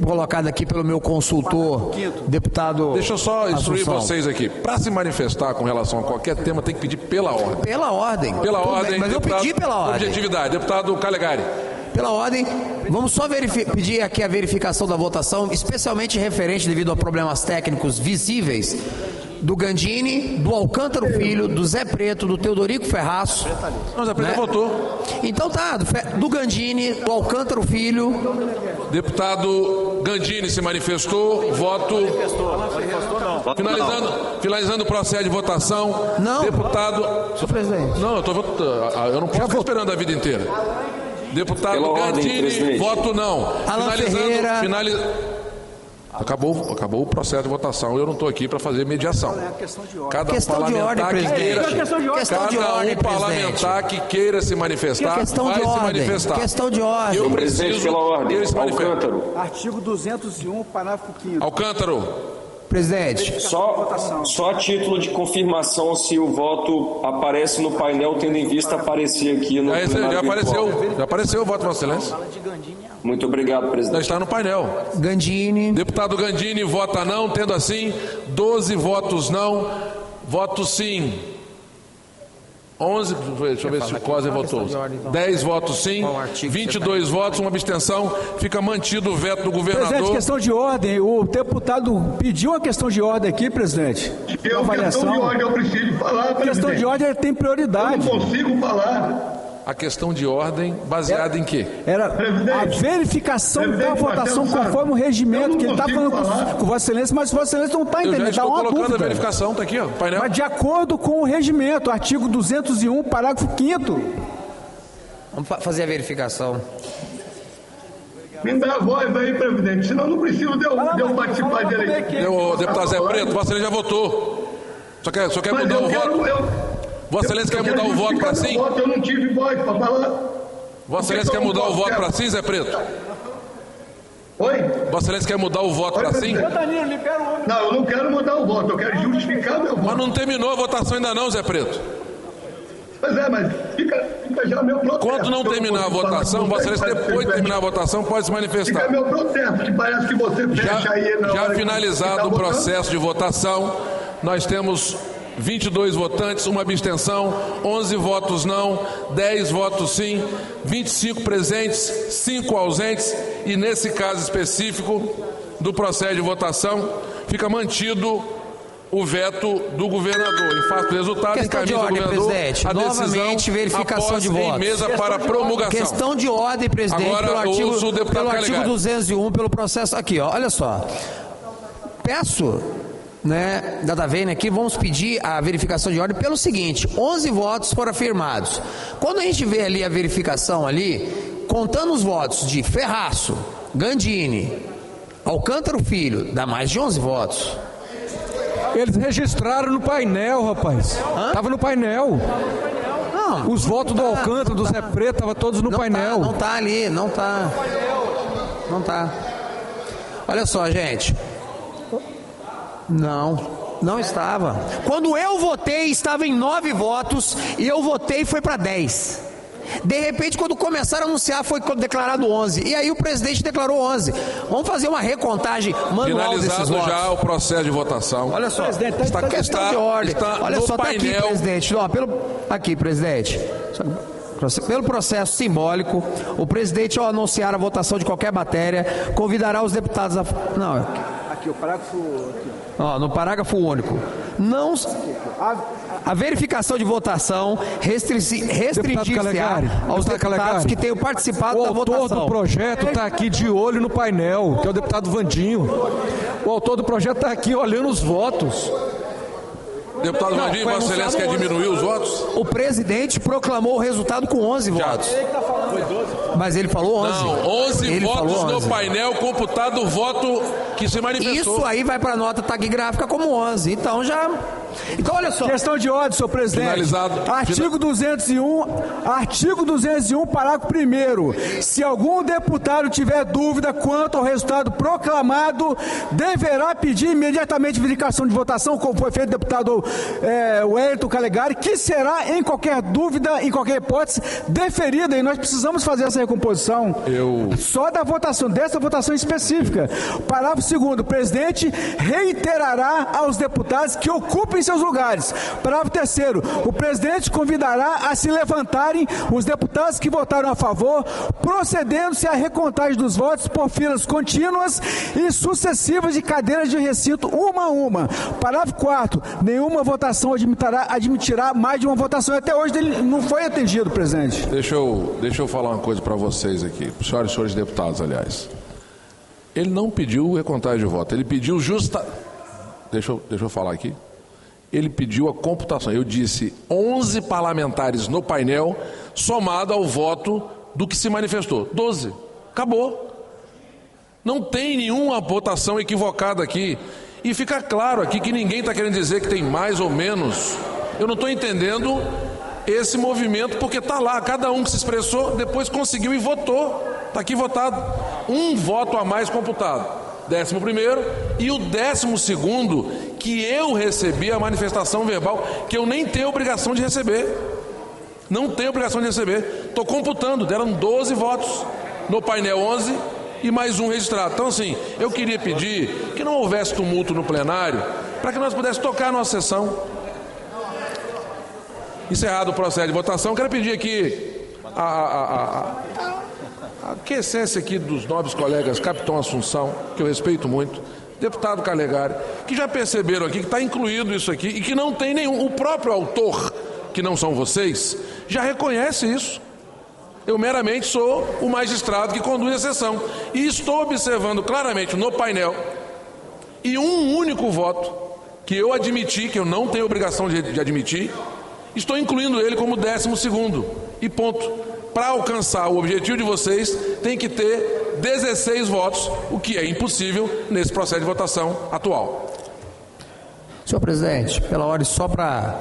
colocado aqui pelo meu consultor, deputado. Deixa eu só instruir Assunção. vocês aqui. Para se manifestar com relação a qualquer tema, tem que pedir pela ordem. Pela ordem. Pela ordem. Bem, mas eu pedi pela ordem. Objetividade. Deputado Calegari. Pela ordem, vamos só pedir aqui a verificação da votação, especialmente referente devido a problemas técnicos visíveis do Gandini, do Alcântara Filho, do Zé Preto, do Teodorico Ferraz. Não, Zé Preto votou. Então tá, do Gandini, do Alcântara Filho. Deputado Gandini se manifestou, voto. Finalizando o processo de votação. Não. Deputado. Senhor presidente. Não, eu não posso ficar esperando a vida inteira. Deputado Gandini, voto não. Alan Ferreira. Acabou o processo de votação. Eu não estou aqui para fazer mediação. Cada parlamentar que queira, parlamentar que queira se manifestar, vai se manifestar. Questão de ordem. Eu preciso pela ordem. ele se manifeste. Artigo 201, parágrafo 5º. Alcântaro. Presidente. Só a título de confirmação se o voto aparece no painel, tendo em vista aparecer aqui no já apareceu o voto, Vossa Excelência. Muito obrigado, presidente. Já está no painel. Gandini. Deputado Gandini vota não, tendo assim 12 votos não, voto sim. 11, deixa eu ver se o Coser votou. 10 votos sim, 22 votos, uma abstenção. Fica mantido o veto do governador. Presidente, questão de ordem. O deputado pediu uma questão de ordem aqui, presidente. Questão de ordem, eu preciso falar, presidente. Questão de ordem tem prioridade. Eu não consigo falar. A questão de ordem baseada em quê? Era a verificação da votação conforme o regimento, que ele está falando com Vossa Excelência, mas Vossa Excelência não está entendendo. Eu já estou colocando dúvida. a verificação, está aqui, ó, painel. Mas de acordo com o regimento, artigo 201, parágrafo 5º. Vamos fazer a verificação. Me dá a voz aí, presidente, senão não preciso de eu participar dele. O deputado Zé Preto, Vossa Excelência já votou. Só quer mudar o voto? Vossa Excelência quer mudar o voto para sim? Eu não tive voz para falar. Vossa Excelência quer mudar o voto para sim, Zé Preto? Oi? Vossa Excelência quer mudar o voto para sim? Não, eu não quero mudar o voto, eu quero justificar meu voto. Mas não terminou a votação ainda não, Zé Preto. Pois é, mas fica já meu protesto. Quando não terminar a votação, Vossa Excelência, depois de terminar a votação, pode se manifestar. Fica meu protesto, que parece que você fecha aí na hora. Já finalizado o processo de votação, nós temos 22 votantes, uma abstenção, 11 votos não, 10 votos sim, 25 presentes, 5 ausentes e nesse caso específico do processo de votação fica mantido o veto do governador. Em face do resultado, encaminha ao governador a novamente verificação de votos. Em mesa para promulgação. Questão de ordem, presidente, agora, pelo artigo 201, pelo processo aqui, ó, olha só. Peço, né, dada vênia aqui, vamos pedir a verificação de ordem pelo seguinte: 11 votos foram afirmados. Quando a gente vê ali a verificação ali, contando os votos de Ferraço, Gandini, Alcântara Filho, dá mais de 11 votos. Eles registraram no painel, rapaz. Tava no painel. Não. Os votos do Alcântara, do Zé Preto, estavam todos no painel. Não tá ali, não tá. Não tá. Olha só, gente. Não estava. Quando eu votei, estava em 9 votos e eu votei e foi para 10. De repente, quando começaram a anunciar, foi declarado 11. E aí o presidente declarou 11. Vamos fazer uma recontagem manual desses votos. Já o processo de votação. Olha só, está questão de ordem. Olha só, está aqui, presidente. Ó, aqui, presidente. Pelo processo simbólico, o presidente, ao anunciar a votação de qualquer matéria, convidará os deputados a... Não, Aqui, o parágrafo... Ó, no parágrafo único. Não... A verificação de votação restringir-se-á aos deputados que tenham participado da votação. O autor do projeto está aqui de olho no painel, que é o deputado Vandinho. O autor do projeto está aqui olhando os votos. Deputado Vandinho, Vossa Excelência quer diminuir os votos? O presidente proclamou o resultado com 11 votos. Mas ele falou 11. Não, 11 votos no painel, computado o voto que se manifestou. Isso aí vai para a nota taquigráfica como 11. Então já... Então, olha só. Questão de ordem, senhor presidente. Finalizado. Artigo 201, parágrafo 1º. Se algum deputado tiver dúvida quanto ao resultado proclamado, deverá pedir imediatamente verificação de votação, como foi feito o deputado Wellington Calegari, que será, em qualquer dúvida, em qualquer hipótese, deferida. E nós precisamos fazer essa recomposição. Só da votação, dessa votação específica. Parágrafo 2º. O presidente reiterará aos deputados que ocupem seus lugares. Parágrafo 3º. O presidente convidará a se levantarem os deputados que votaram a favor, procedendo-se à recontagem dos votos por filas contínuas e sucessivas de cadeiras de recinto, uma a uma. Parágrafo 4º. Nenhuma votação admitirá mais de uma votação. Até hoje ele não foi atendido, presidente. Deixa eu falar uma coisa para vocês aqui, para os senhores e senhores deputados, aliás. Ele não pediu recontagem de voto, ele pediu Deixa eu falar aqui. Ele pediu a computação. Eu disse 11 parlamentares no painel, somado ao voto do que se manifestou. 12. Acabou. Não tem nenhuma votação equivocada aqui. E fica claro aqui que ninguém está querendo dizer que tem mais ou menos. Eu não estou entendendo esse movimento, porque está lá. Cada um que se expressou, depois conseguiu e votou. Está aqui votado. Um voto a mais computado. 11º, e o 12º, que eu recebi a manifestação verbal, que eu nem tenho obrigação de receber. Não tenho obrigação de receber. Estou computando, deram 12 votos. No painel 11 e mais um registrado. Então, assim, eu queria pedir que não houvesse tumulto no plenário, para que nós pudéssemos tocar a nossa sessão. Encerrado o processo de votação, quero pedir aqui a aquiescência aqui dos nobres colegas Capitão Assunção, que eu respeito muito, deputado Calegari, que já perceberam aqui que está incluído isso aqui e que não tem nenhum. O próprio autor, que não são vocês, já reconhece isso. Eu meramente sou o magistrado que conduz a sessão. E estou observando claramente no painel, e um único voto, que eu admiti, que eu não tenho obrigação de admitir, estou incluindo ele como 12º. E ponto. Para alcançar o objetivo de vocês, tem que ter 16 votos, o que é impossível nesse processo de votação atual. Senhor presidente, pela ordem, só para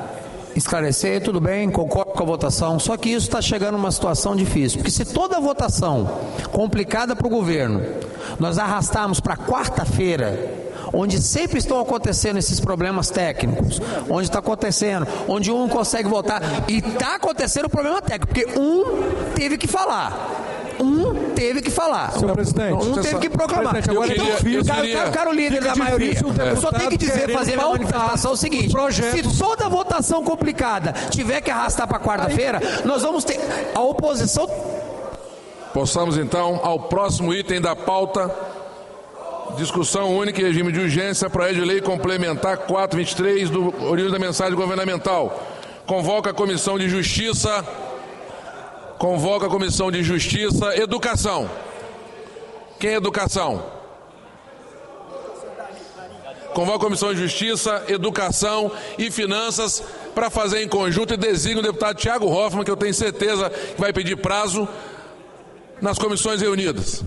esclarecer, tudo bem, concordo com a votação, só que isso está chegando a uma situação difícil, porque se toda a votação complicada para o governo, nós arrastarmos para quarta-feira, onde sempre estão acontecendo esses problemas técnicos, onde está acontecendo, onde um não consegue votar, e está acontecendo o problema técnico, porque um teve que falar. Senhor presidente, um teve que proclamar. Eu quero o líder da maioria. Eu só tenho que dizer, fazer a manifestação o seguinte: se toda votação complicada tiver que arrastar para quarta-feira, nós vamos ter a oposição. Possamos então ao próximo item da pauta. Discussão única em regime de urgência, projeto de lei complementar 423 do oriundo da mensagem governamental. Convoca a Comissão de Justiça. Educação. Quem é educação? Convoca a Comissão de Justiça, Educação e Finanças para fazer em conjunto e designa o deputado Thiago Hoffmann, que eu tenho certeza que vai pedir prazo nas comissões reunidas.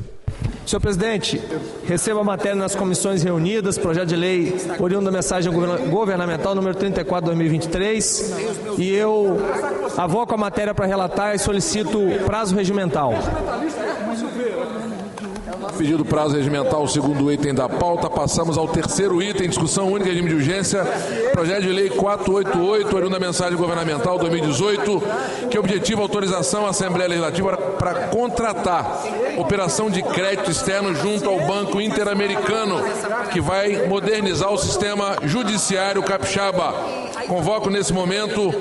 Senhor presidente, recebo a matéria nas comissões reunidas, projeto de lei oriundo da mensagem governamental número 34/2023, e eu avoco a matéria para relatar e solicito prazo regimental. Pedido prazo regimental, o segundo item da pauta. Passamos ao terceiro item, discussão única em regime de urgência, projeto de lei 488, oriundo da mensagem governamental 2018, que objetiva a autorização à Assembleia Legislativa para contratar operação de crédito externo junto ao Banco Interamericano, que vai modernizar o sistema judiciário capixaba. Convoco nesse momento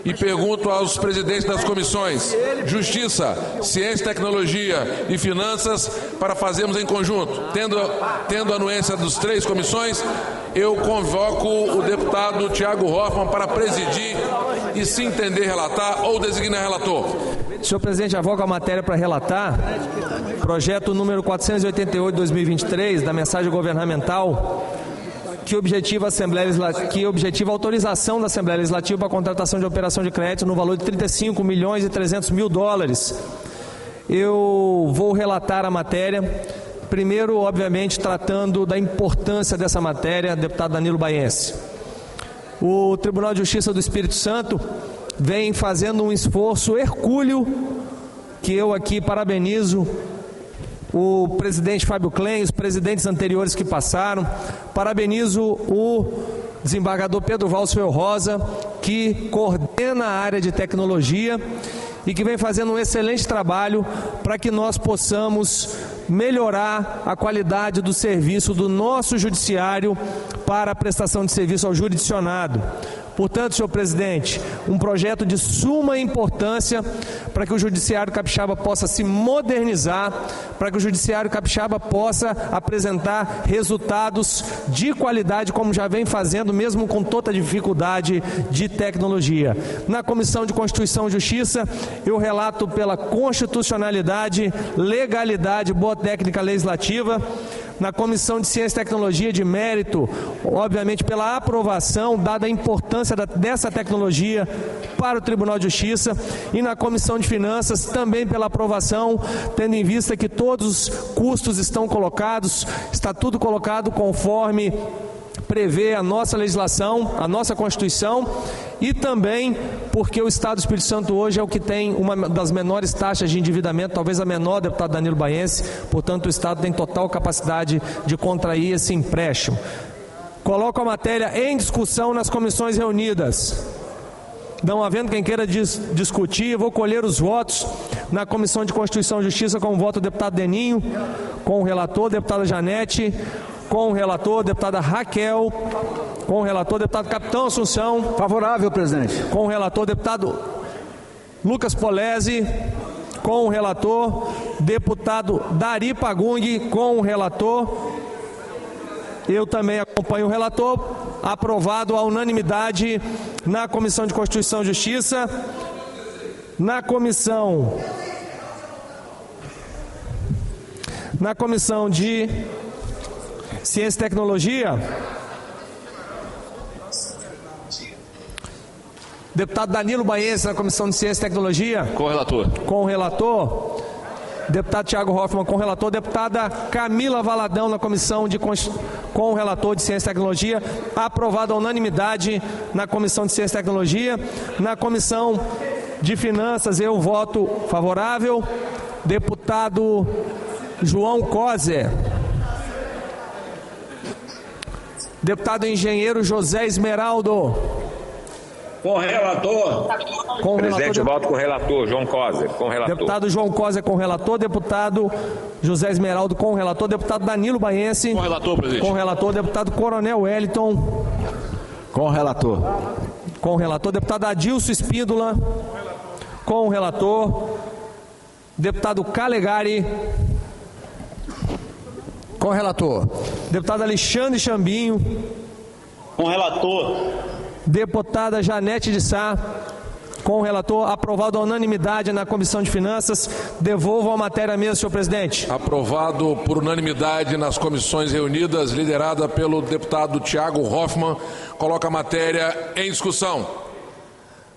e pergunto aos presidentes das comissões Justiça, Ciência, Tecnologia e Finanças para fazermos em conjunto. Tendo a anuência dos 3 comissões, eu convoco o deputado Thiago Hoffmann para presidir e, se entender, relatar ou designar relator. Senhor presidente, avoco a matéria para relatar. Projeto número 488/2023 da mensagem governamental que objetiva a autorização da Assembleia Legislativa para a contratação de operação de crédito no valor de $35.300.000. Eu vou relatar a matéria, primeiro, obviamente, tratando da importância dessa matéria, deputado Danilo Baiense. O Tribunal de Justiça do Espírito Santo vem fazendo um esforço hercúleo, que eu aqui parabenizo o presidente Fábio Klein, os presidentes anteriores que passaram, parabenizo o desembargador Pedro Valsfel Rosa, que coordena a área de tecnologia e que vem fazendo um excelente trabalho para que nós possamos melhorar a qualidade do serviço do nosso judiciário para a prestação de serviço ao jurisdicionado. Portanto, senhor presidente, um projeto de suma importância para que o judiciário capixaba possa se modernizar, para que o judiciário capixaba possa apresentar resultados de qualidade, como já vem fazendo, mesmo com toda a dificuldade de tecnologia. Na Comissão de Constituição e Justiça, eu relato pela constitucionalidade, legalidade, boa técnica legislativa. Na Comissão de Ciência e Tecnologia de Mérito, obviamente pela aprovação, dada a importância dessa tecnologia para o Tribunal de Justiça, e na Comissão de Finanças também pela aprovação, tendo em vista que todos os custos estão colocados, está tudo colocado conforme prevê a nossa legislação, a nossa Constituição, e também porque o Estado do Espírito Santo hoje é o que tem uma das menores taxas de endividamento, talvez a menor, deputado Danilo Baiense, portanto o Estado tem total capacidade de contrair esse empréstimo. Coloco a matéria em discussão nas comissões reunidas. Não havendo quem queira discutir, eu vou colher os votos na Comissão de Constituição e Justiça com o voto do deputado Deninho, com o relator, deputada Janete, com o relator, deputada Raquel, com o relator, deputado Capitão Assunção. Favorável, presidente. Com o relator, deputado Lucas Polese, com o relator, deputado Dari Pagung, com o relator. Eu também acompanho o relator. Aprovado à unanimidade na Comissão de Constituição e Justiça. Na Comissão de Ciência e Tecnologia, deputado Danilo Baiense, na Comissão de Ciência e Tecnologia. Com o relator. Com o relator. Deputado Thiago Hoffmann, com o relator. Deputada Camila Valadão, na Comissão com o relator de Ciência e Tecnologia. Aprovado à unanimidade na Comissão de Ciência e Tecnologia. Na Comissão de Finanças, eu voto favorável. Deputado João Coser. Deputado engenheiro José Esmeraldo. Com o relator. Com o presidente, relator, voto com o relator, João Coser, com o relator. Deputado João Coser, com o relator. Deputado José Esmeraldo, com o relator. Deputado Danilo Baiense. Com o relator, presidente. Com o relator. Deputado Coronel Wellington. Com o relator. Com o relator. Deputado Adilson Espíndola. Com o relator. Deputado Calegari. Com o relator. Deputado Alexandre Chambinho. Com o relator. Deputada Janete de Sá, com o relator. Aprovado à unanimidade na Comissão de Finanças. Devolvo a matéria à mesa, senhor presidente. Aprovado por unanimidade nas comissões reunidas, liderada pelo deputado Thiago Hoffmann. Coloca a matéria em discussão.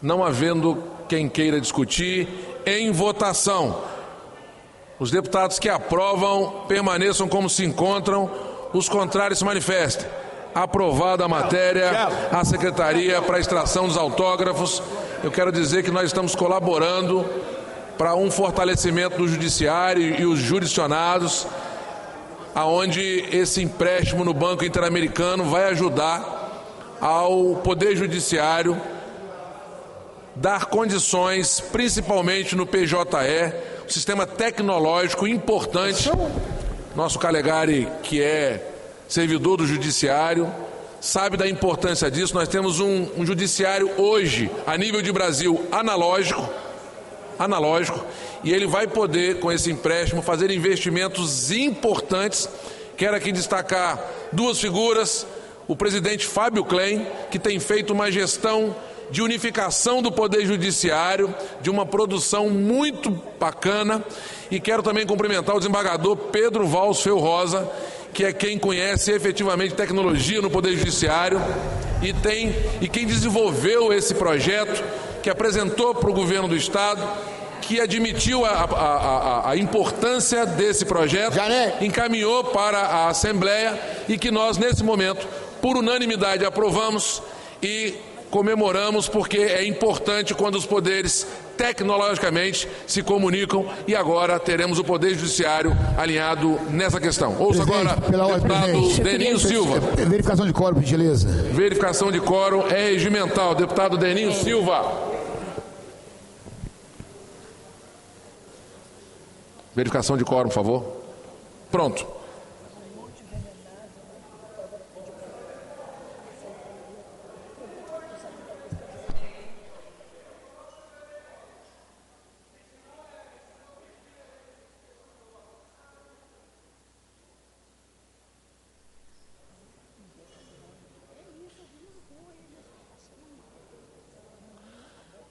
Não havendo quem queira discutir, em votação. Os deputados que aprovam permaneçam como se encontram, os contrários se manifestem. Aprovada a matéria, a Secretaria para a extração dos autógrafos. Eu quero dizer que nós estamos colaborando para um fortalecimento do judiciário e os jurisdicionados, aonde esse empréstimo no Banco Interamericano vai ajudar ao Poder Judiciário dar condições, principalmente no PJE, um sistema tecnológico importante. Nosso Calegari, que é servidor do Judiciário, sabe da importância disso. Nós temos um judiciário hoje, a nível de Brasil, analógico, e ele vai poder, com esse empréstimo, fazer investimentos importantes. Quero aqui destacar duas figuras: o presidente Fábio Klein, que tem feito uma gestão de unificação do Poder Judiciário, de uma produção muito bacana, e quero também cumprimentar o desembargador Pedro Valls Felrosa, que é quem conhece efetivamente tecnologia no Poder Judiciário e quem desenvolveu esse projeto, que apresentou para o governo do Estado, que admitiu a importância desse projeto, encaminhou para a Assembleia e que nós, nesse momento, por unanimidade, aprovamos e comemoramos, porque é importante quando os poderes tecnologicamente se comunicam, e agora teremos o Poder Judiciário alinhado nessa questão. Ouça agora o deputado Deninho Silva. Verificação de quórum, por gentileza. Verificação de quórum é regimental. Deputado Deninho Silva. Verificação de quórum, por favor. Pronto.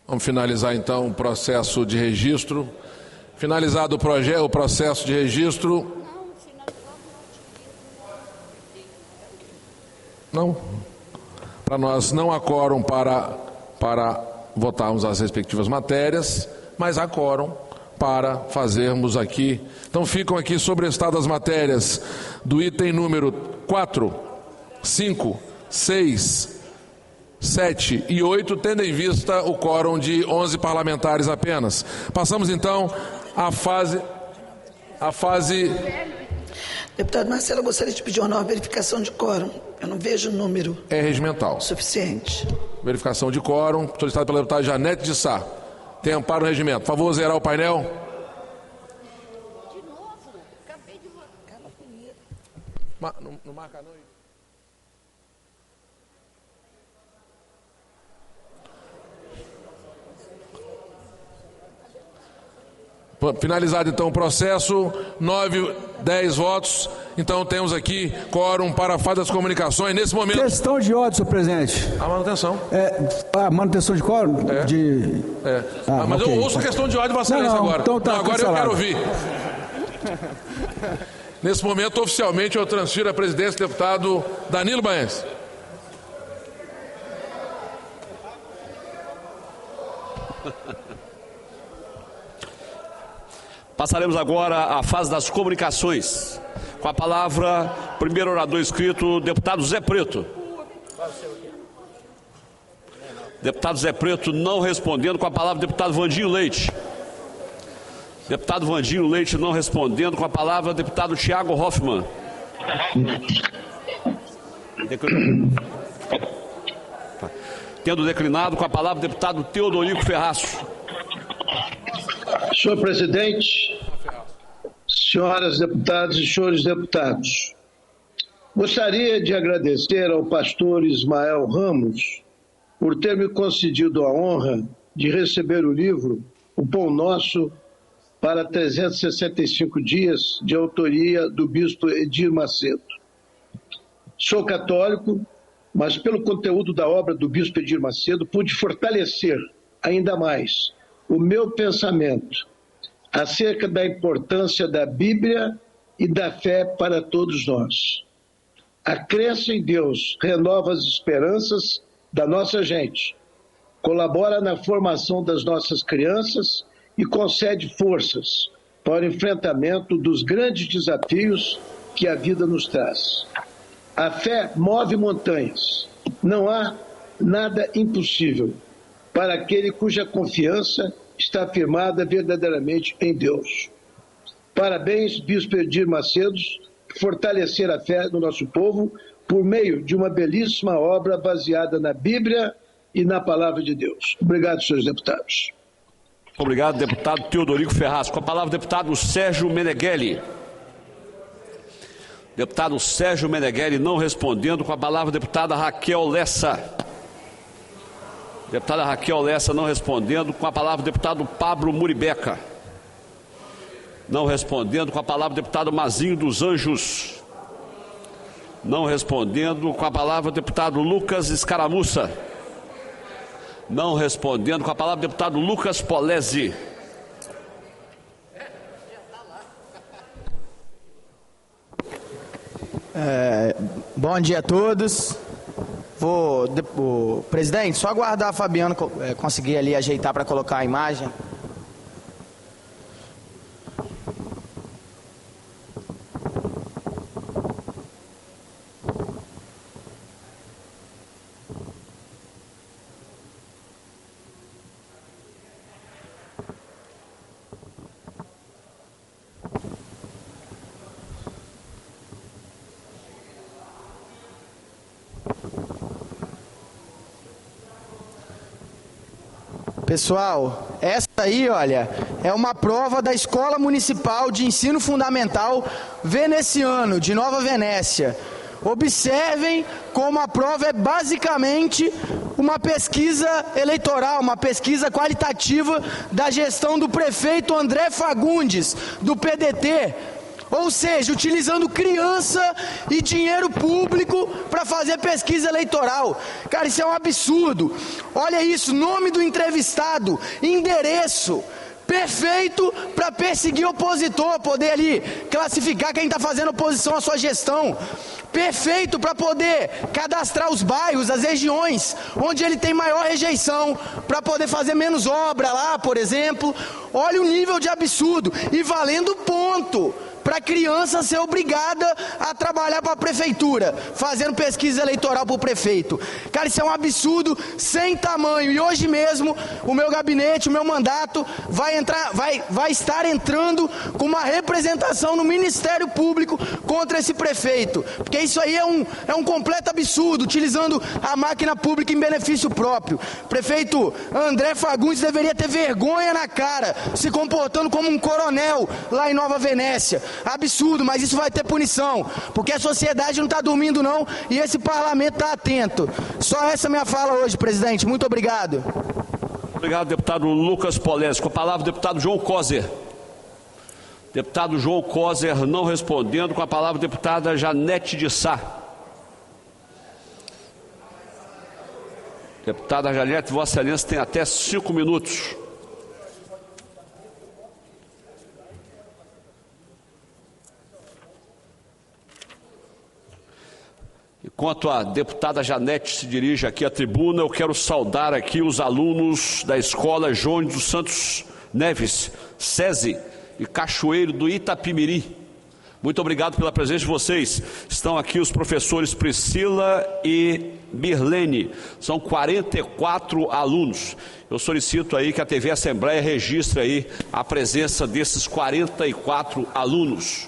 Vamos finalizar então o processo de registro. Finalizado o processo de registro. Não. Para nós não há quórum para votarmos as respectivas matérias, mas há quórum para fazermos aqui. Então ficam aqui sobre o estado das matérias do item número 4, 5, 6, 7 e 8, tendo em vista o quórum de 11 parlamentares apenas. Passamos então à fase... Deputado Marcelo, eu gostaria de pedir uma nova verificação de quórum. Eu não vejo o número. É regimental. Suficiente. Verificação de quórum, solicitado pela deputada Janete de Sá. Tem amparo no regimento. Por favor, zerar o painel. De novo? Acabei de votar. Não marca não. Finalizado então o processo, 9, 10 votos. Então temos aqui quórum para a fase das comunicações. Nesse momento... Questão de ordem, senhor presidente. A manutenção. Manutenção de quórum? Mas okay. Eu ouço questão de ordem de Vossa Excelência agora. Então tá, agora eu quero ouvir. Nesse momento, oficialmente, eu transfiro a presidência do deputado Danilo Baense. Passaremos agora à fase das comunicações. Com a palavra, primeiro orador inscrito, deputado Zé Preto. Deputado Zé Preto não respondendo. Com a palavra, deputado Vandinho Leite. Deputado Vandinho Leite não respondendo. Com a palavra, deputado Thiago Hoffmann. Tendo declinado, com a palavra, deputado Teodorico Ferraço. Senhor presidente, senhoras deputadas e senhores deputados, gostaria de agradecer ao pastor Ismael Ramos por ter me concedido a honra de receber o livro O Pão Nosso para 365 dias, de autoria do bispo Edir Macedo. Sou católico, mas pelo conteúdo da obra do bispo Edir Macedo pude fortalecer ainda mais o meu pensamento acerca da importância da Bíblia e da fé para todos nós. A crença em Deus renova as esperanças da nossa gente, colabora na formação das nossas crianças e concede forças para o enfrentamento dos grandes desafios que a vida nos traz. A fé move montanhas. Não há nada impossível para aquele cuja confiança está firmada verdadeiramente em Deus. Parabéns, bispo Edir Macedo, por fortalecer a fé do nosso povo por meio de uma belíssima obra baseada na Bíblia e na Palavra de Deus. Obrigado, senhores deputados. Obrigado, deputado Teodorico Ferraz. Com a palavra, deputado Sérgio Meneghelli. Deputado Sérgio Meneghelli não respondendo. Com a palavra, deputada Raquel Lessa. Deputada Raquel Lessa não respondendo. Com a palavra, deputado Pablo Muribeca. Não respondendo. Com a palavra, deputado Mazinho dos Anjos. Não respondendo. Com a palavra, deputado Lucas Escaramuça. Não respondendo. Com a palavra, deputado Lucas Polesi. Bom dia a todos. Presidente, só aguardar a Fabiana conseguir ali ajeitar para colocar a imagem. Pessoal, essa aí, olha, é uma prova da Escola Municipal de Ensino Fundamental Veneciano, de Nova Venécia. Observem como a prova é basicamente uma pesquisa eleitoral, uma pesquisa qualitativa da gestão do prefeito André Fagundes, do PDT. Ou seja, utilizando criança e dinheiro público para fazer pesquisa eleitoral. Cara, isso é um absurdo. Olha isso, nome do entrevistado, endereço. Perfeito para perseguir opositor, poder ali classificar quem está fazendo oposição à sua gestão. Perfeito para poder cadastrar os bairros, as regiões onde ele tem maior rejeição, para poder fazer menos obra lá, por exemplo. Olha o nível de absurdo. E valendo ponto para a criança ser obrigada a trabalhar para a prefeitura, fazendo pesquisa eleitoral para o prefeito. Cara, isso é um absurdo sem tamanho. E hoje mesmo, o meu gabinete, o meu mandato, vai estar entrando com uma representação no Ministério Público contra esse prefeito. Porque isso aí é um completo absurdo, utilizando a máquina pública em benefício próprio. O prefeito André Fagundes deveria ter vergonha na cara, se comportando como um coronel lá em Nova Venécia. Absurdo, mas isso vai ter punição, porque a sociedade não está dormindo não, e esse parlamento está atento. Só essa minha fala hoje, presidente. Muito obrigado. Obrigado, deputado Lucas Polesi. Com a palavra, deputado João Coser. Deputado João Coser não respondendo. Com a palavra, deputada Janete de Sá. Deputada Janete, Vossa Excelência tem até 5 minutos. Enquanto a deputada Janete se dirige aqui à tribuna, eu quero saudar aqui os alunos da Escola João dos Santos Neves, SESI e Cachoeiro do Itapimirim. Muito obrigado pela presença de vocês. Estão aqui os professores Priscila e Mirlene. São 44 alunos. Eu solicito aí que a TV Assembleia registre aí a presença desses 44 alunos.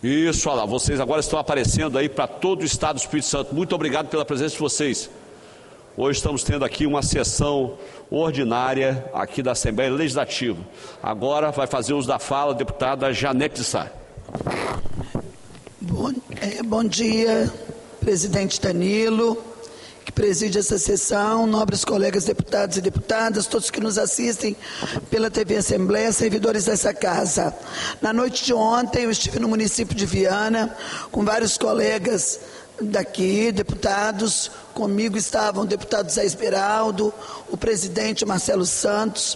Isso, olha lá, vocês agora estão aparecendo aí para todo o estado do Espírito Santo. Muito obrigado pela presença de vocês. Hoje estamos tendo aqui uma sessão ordinária aqui da Assembleia Legislativa. Agora vai fazer uso da fala a deputada Janete de Sá. Bom dia, presidente Danilo, que preside essa sessão, nobres colegas deputados e deputadas, todos que nos assistem pela TV Assembleia, servidores dessa casa. Na noite de ontem eu estive no município de Viana com vários colegas daqui, deputados. Comigo estavam o deputado Zé Esperaldo, o presidente Marcelo Santos,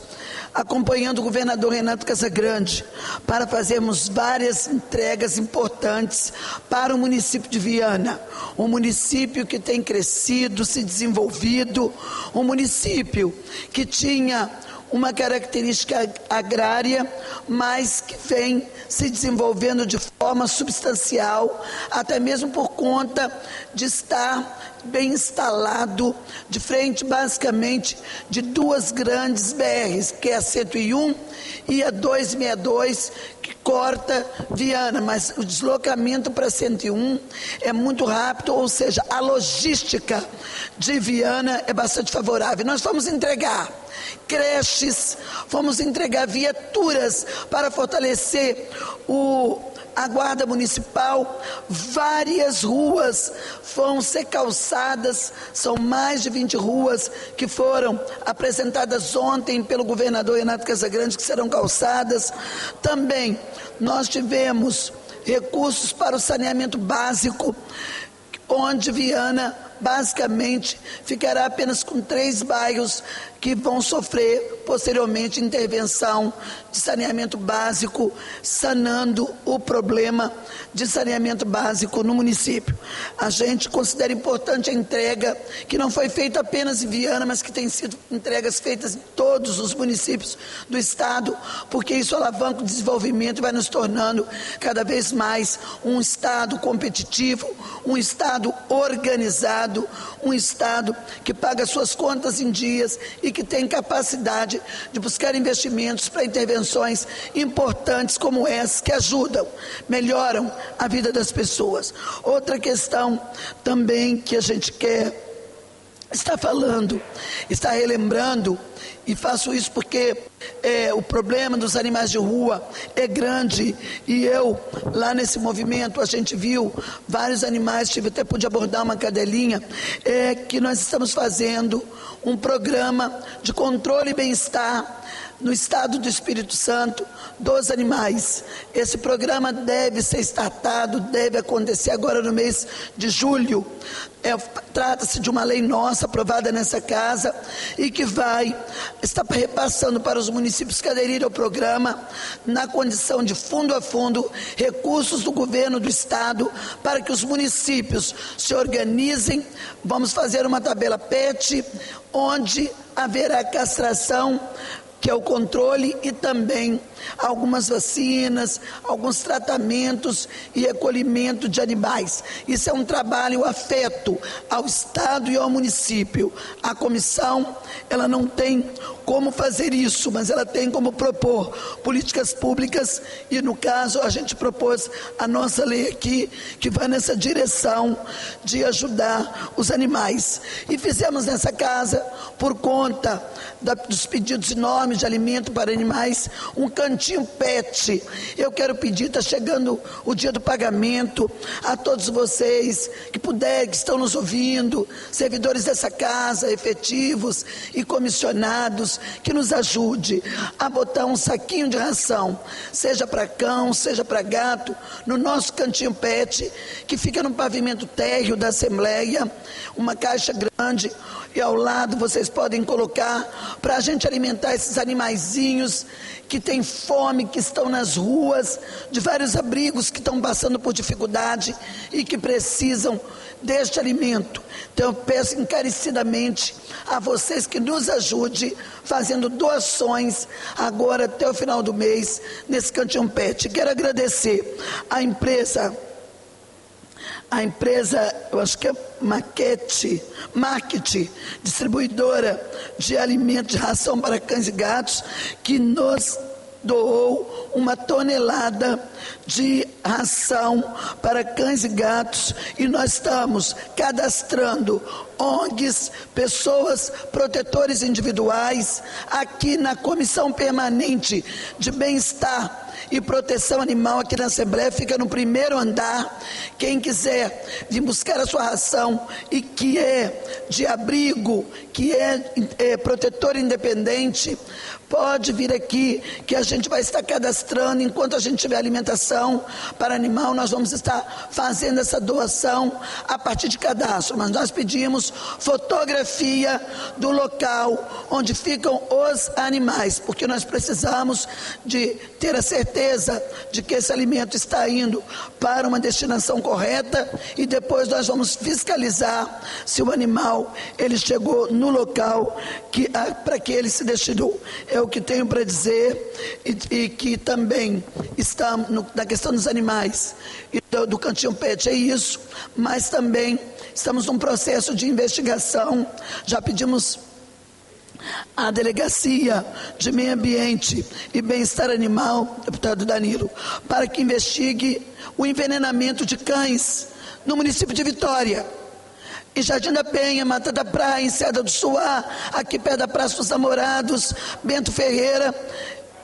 acompanhando o governador Renato Casagrande, para fazermos várias entregas importantes para o município de Viana, um município que tem crescido, se desenvolvido, um município que tinha uma característica agrária, mas que vem se desenvolvendo de forma substancial, até mesmo por conta de estar bem instalado, de frente basicamente de duas grandes BRs, que é a 101 e a 262, que corta Viana, mas o deslocamento para 101 é muito rápido, ou seja, a logística de Viana é bastante favorável. Nós vamos entregar creches, vamos entregar viaturas para fortalecer a Guarda Municipal, várias ruas vão ser calçadas, são mais de 20 ruas que foram apresentadas ontem pelo governador Renato Casagrande, que serão calçadas. Também nós tivemos recursos para o saneamento básico, onde Viana basicamente ficará apenas com 3 bairros que vão sofrer posteriormente intervenção de saneamento básico, sanando o problema de saneamento básico no município. A gente considera importante a entrega, que não foi feita apenas em Viana, mas que tem sido entregas feitas em todos os municípios do estado, porque isso alavanca o desenvolvimento e vai nos tornando cada vez mais um estado competitivo, um estado organizado, um estado que paga suas contas em dias e que tem capacidade de buscar investimentos para intervenções importantes como essa, que ajudam, melhoram a vida das pessoas. Outra questão também que a gente quer estar falando, estar relembrando, e faço isso porque o problema dos animais de rua é grande, e lá nesse movimento, a gente viu vários animais, tive até pude abordar uma cadelinha, que nós estamos fazendo um programa de controle e bem-estar no estado do Espírito Santo dos animais. Esse programa deve ser startado, deve acontecer agora no mês de julho. Trata-se de uma lei nossa aprovada nessa casa e que vai estar repassando para os municípios que aderirem ao programa, na condição de fundo a fundo, recursos do governo do estado para que os municípios se organizem. Vamos fazer uma tabela PET, onde haverá castração, que é o controle, e também algumas vacinas, alguns tratamentos e recolhimento de animais. Isso é um trabalho afeto ao estado e ao município. A comissão, ela não tem como fazer isso, mas ela tem como propor políticas públicas, e no caso a gente propôs a nossa lei aqui, que vai nessa direção de ajudar os animais. E fizemos nessa casa, por conta dos pedidos enormes de alimento para animais, um cantinho PET. Eu quero pedir, está chegando o dia do pagamento, a todos vocês que puderem, que estão nos ouvindo, servidores dessa casa, efetivos e comissionados, que nos ajude a botar um saquinho de ração, seja para cão, seja para gato, no nosso cantinho PET, que fica no pavimento térreo da Assembleia, uma caixa grande, e ao lado vocês podem colocar para a gente alimentar esses animaizinhos que têm fome, que estão nas ruas, de vários abrigos que estão passando por dificuldade e que precisam deste alimento. Então eu peço encarecidamente a vocês que nos ajudem fazendo doações agora até o final do mês nesse cantinho PET. Quero agradecer a empresa, eu acho que é Market, distribuidora de alimentos de ração para cães e gatos, que nos doou 1 tonelada de ração para cães e gatos, e nós estamos cadastrando ONGs, pessoas, protetores individuais, aqui na Comissão Permanente de Bem-Estar e Proteção Animal aqui na Assembleia, fica no 1º andar. Quem quiser vir buscar a sua ração e que é de abrigo, que é protetor independente, pode vir aqui, que a gente vai estar cadastrando. Enquanto a gente tiver alimentação para animal, nós vamos estar fazendo essa doação a partir de cadastro, mas nós pedimos fotografia do local onde ficam os animais, porque nós precisamos de ter a certeza de que esse alimento está indo para uma destinação correta, e depois nós vamos fiscalizar se o animal ele chegou no local para que ele se destinou. É o que tenho para dizer, e que também está na questão dos animais e do cantinho PET, é isso, mas também estamos num processo de investigação. Já pedimos à Delegacia de Meio Ambiente e Bem-Estar Animal, deputado Danilo, para que investigue o envenenamento de cães no município de Vitória. Em Jardim da Penha, Mata da Praia, em Seda do Suá, aqui perto da Praça dos Namorados, Bento Ferreira,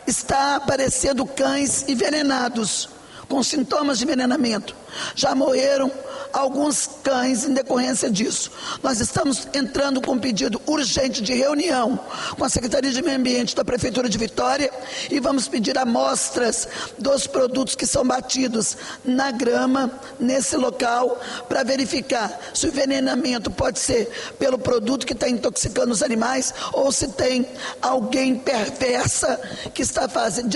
está aparecendo cães envenenados, com sintomas de envenenamento. Já morreram alguns cães em decorrência disso. Nós estamos entrando com um pedido urgente de reunião com a Secretaria de Meio Ambiente da Prefeitura de Vitória e vamos pedir amostras dos produtos que são batidos na grama, nesse local, para verificar se o envenenamento pode ser pelo produto que está intoxicando os animais ou se tem alguém perversa que está fazendo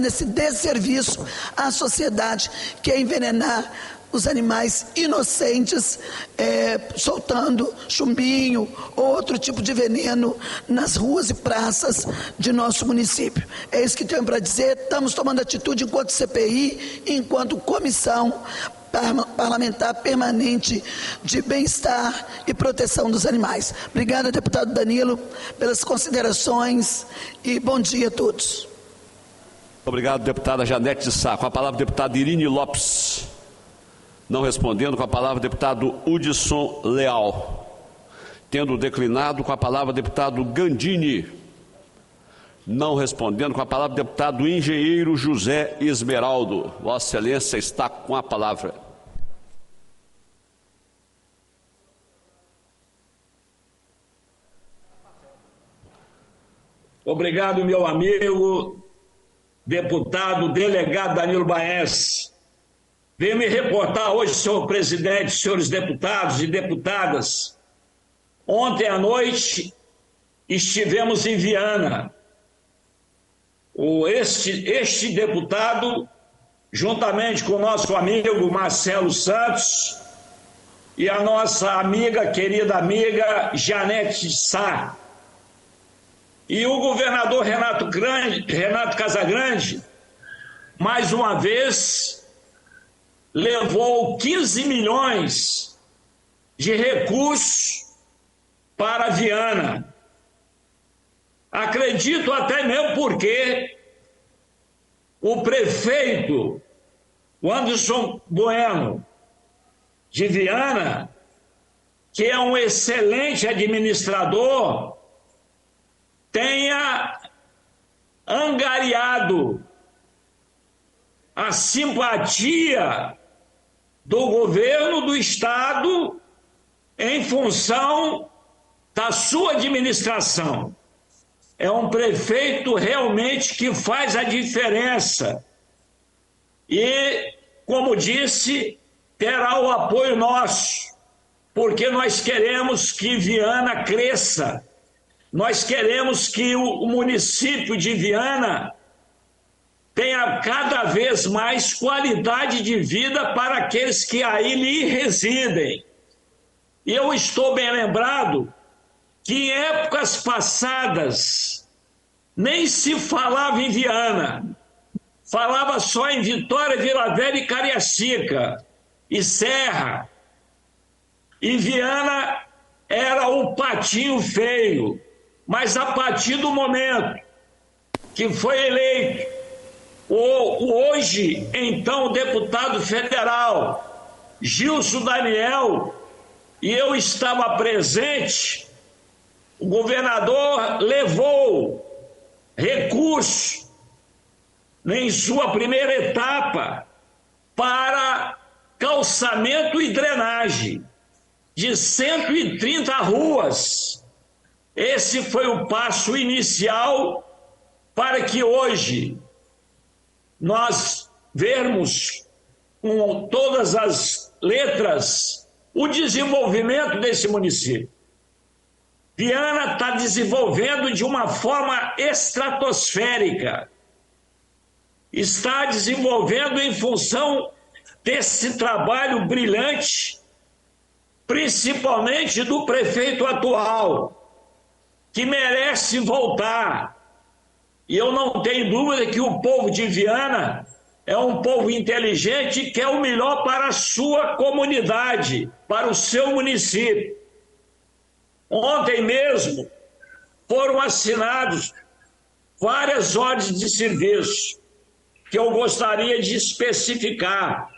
esse desserviço à sociedade, que é envenenar os animais inocentes, soltando chumbinho ou outro tipo de veneno nas ruas e praças de nosso município. É isso que tenho para dizer. Estamos tomando atitude enquanto CPI, enquanto comissão parlamentar permanente de bem-estar e proteção dos animais. Obrigada, deputado Danilo, pelas considerações e bom dia a todos. Obrigado, deputada Janete de Sá. Com a palavra, deputada Irine Lopes. Não respondendo, com a palavra, deputado Hudson Leal. Tendo declinado, com a palavra, deputado Gandini. Não respondendo, com a palavra, deputado engenheiro José Esmeraldo. Vossa Excelência está com a palavra. Obrigado, meu amigo, deputado delegado Danilo Baes. Venho me reportar hoje, senhor presidente, senhores deputados e deputadas. Ontem à noite estivemos em Viana. Este deputado, juntamente com o nosso amigo Marcelo Santos e a nossa amiga, querida amiga Janete Sá, e o governador Renato Casagrande, mais uma vez, levou 15 milhões de recursos para Viana. Acredito até mesmo porque o prefeito, o Anderson Bueno, de Viana, que é um excelente administrador, tenha angariado a simpatia do governo do estado em função da sua administração. É um prefeito realmente que faz a diferença e, como disse, terá o apoio nosso, porque nós queremos que Viana cresça, nós queremos que o município de Viana tenha cada vez mais qualidade de vida para aqueles que aí residem. E eu estou bem lembrado que em épocas passadas nem se falava em Viana, falava só em Vitória, Vila Velha e Cariacica e Serra. E Viana era o patinho feio, mas a partir do momento que foi eleito hoje, então, deputado federal Gilson Daniel, e eu estava presente, o governador levou recursos em sua primeira etapa para calçamento e drenagem de 130 ruas. Esse foi o passo inicial para que hoje nós vermos com todas as letras o desenvolvimento desse município. Viana está desenvolvendo de uma forma estratosférica. Está desenvolvendo em função desse trabalho brilhante, principalmente do prefeito atual, que merece voltar. E eu não tenho dúvida que o povo de Viana é um povo inteligente e quer o melhor para a sua comunidade, para o seu município. Ontem mesmo foram assinados várias ordens de serviço que eu gostaria de especificar.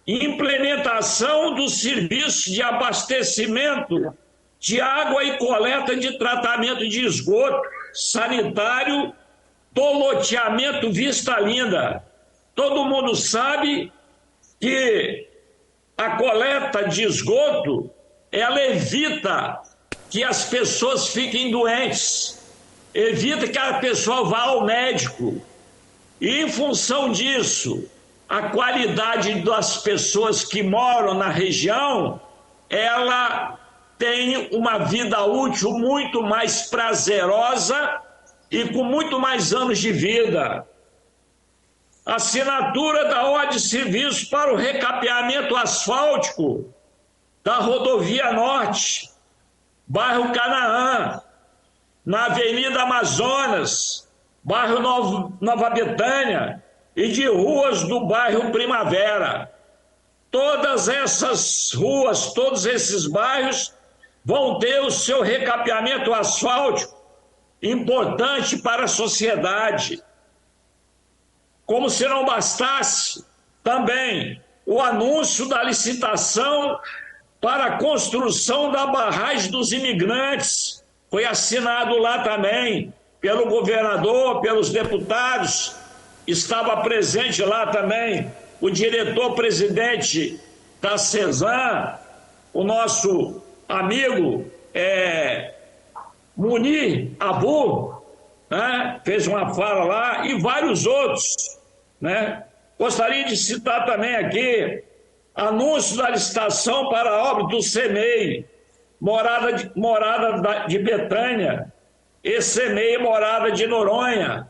Implementação dos serviços de abastecimento de água e coleta de tratamento de esgoto sanitário do loteamento Vista Linda. Todo mundo sabe que a coleta de esgoto, ela evita que as pessoas fiquem doentes, evita que a pessoa vá ao médico. E em função disso, a qualidade das pessoas que moram na região, ela tem uma vida útil muito mais prazerosa e com muito mais anos de vida. Assinatura da ordem de serviço para o recapeamento asfáltico da Rodovia Norte, bairro Canaã, na Avenida Amazonas, bairro Nova Betânia e de ruas do bairro Primavera. Todas essas ruas, todos esses bairros vão ter o seu recapeamento asfáltico importante para a sociedade. Como se não bastasse, também o anúncio da licitação para a construção da barragem dos imigrantes foi assinado lá também pelo governador, pelos deputados. Estava presente lá também o diretor-presidente da CESAM, o nosso amigo Munir Abu, né? Fez uma fala lá, e vários outros, né? Gostaria de citar também aqui anúncio da licitação para a obra do CEMEI, morada de Betânia, e CEMEI, morada de Noronha.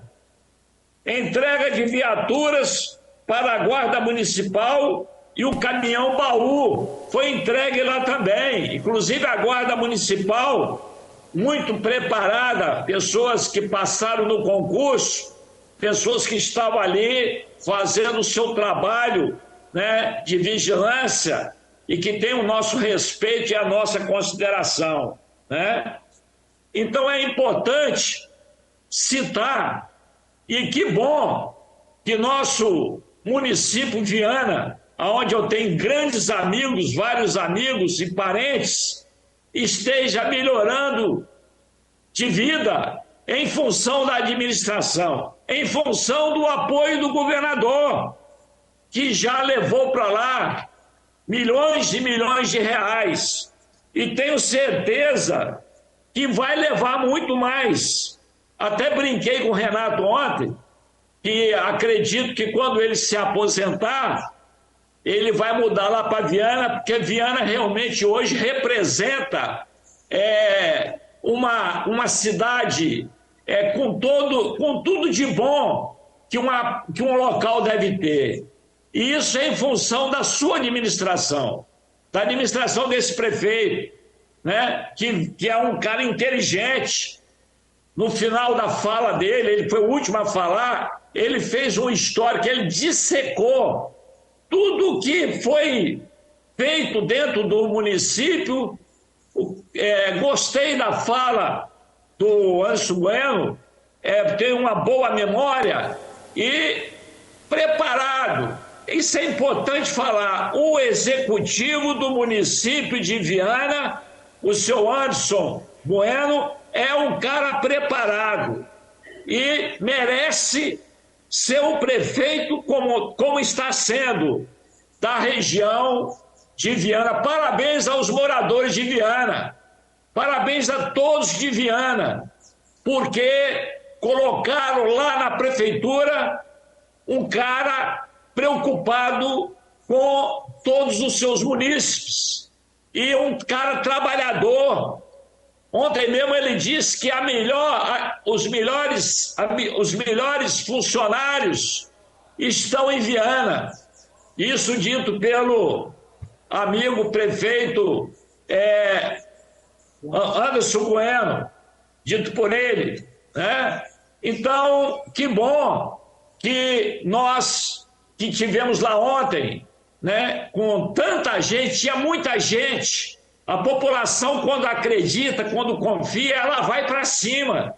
Entrega de viaturas para a Guarda Municipal e o caminhão baú foi entregue lá também. Inclusive a Guarda Municipal, muito preparada, pessoas que passaram no concurso, pessoas que estavam ali fazendo o seu trabalho, né, de vigilância, e que tem o nosso respeito e a nossa consideração, né? Então é importante citar, e que bom que nosso município Viana, onde eu tenho grandes amigos, vários amigos e parentes, esteja melhorando de vida em função da administração, em função do apoio do governador, que já levou para lá milhões e milhões de reais, e tenho certeza que vai levar muito mais. Até brinquei com o Renato ontem, que acredito que quando ele se aposentar, ele vai mudar lá para Viana, porque Viana realmente hoje representa uma cidade com tudo de bom que um local deve ter. E isso é em função da sua administração, da administração desse prefeito, né? Que é um cara inteligente. No final da fala dele, ele foi o último a falar, ele fez um histórico, ele dissecou tudo que foi feito dentro do município. Gostei da fala do Anso Bueno, tem uma boa memória e preparado. Isso é importante falar. O executivo do município de Viana, o seu Anderson Bueno, é um cara preparado e merece ser o prefeito como está sendo da região de Viana. Parabéns aos moradores de Viana, parabéns a todos de Viana, porque colocaram lá na prefeitura um cara preocupado com todos os seus munícipes e um cara trabalhador. Ontem mesmo ele disse que os melhores funcionários estão em Viana. Isso dito pelo amigo prefeito Anderson Bueno, dito por ele, né? Então, que bom que nós que tivemos lá ontem, né, com tanta gente, tinha muita gente, A população, quando acredita, quando confia, ela vai para cima.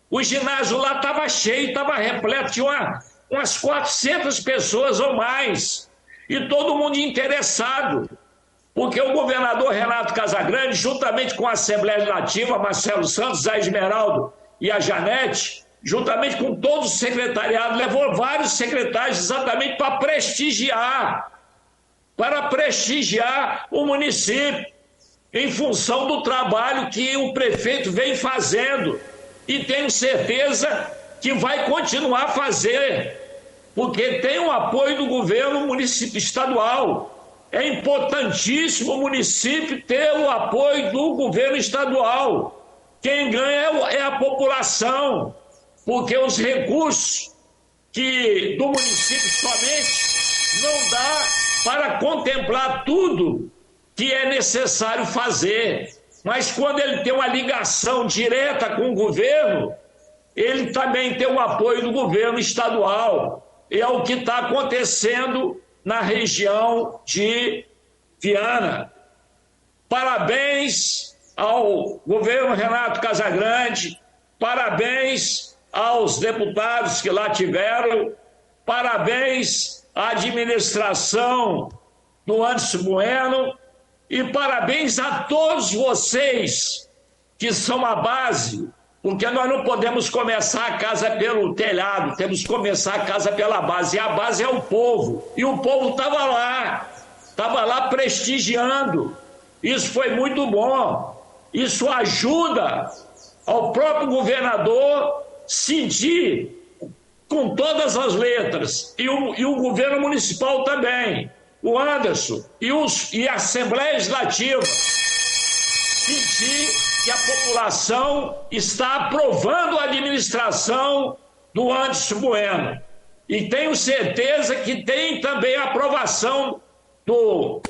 O ginásio lá estava cheio, estava repleto, tinha umas 400 pessoas ou mais. E todo mundo interessado. Porque o governador Renato Casagrande, juntamente com a Assembleia Legislativa, Marcelo Santos, a Esmeraldo e a Janete, juntamente com todo o secretariado, levou vários secretários exatamente para prestigiar o município, em função do trabalho que o prefeito vem fazendo. E tenho certeza que vai continuar a fazer, porque tem o apoio do governo municipal estadual. É importantíssimo o município ter o apoio do governo estadual. Quem ganha é a população, porque os recursos do município somente não dá para contemplar tudo que é necessário fazer. Mas quando ele tem uma ligação direta com o governo, ele também tem o apoio do governo estadual. É o que está acontecendo na região de Viana. Parabéns ao governo Renato Casagrande, parabéns aos deputados que lá tiveram, parabéns à administração do Anderson Bueno e parabéns a todos vocês que são a base, porque nós não podemos começar a casa pelo telhado, temos que começar a casa pela base, e a base é o povo, e o povo estava lá prestigiando. Isso foi muito bom, isso ajuda ao próprio governador sentir com todas as letras, e o governo municipal também, o Anderson e a Assembleia Legislativa, sentir que a população está aprovando a administração do Anderson Bueno. E tenho certeza que tem também a aprovação do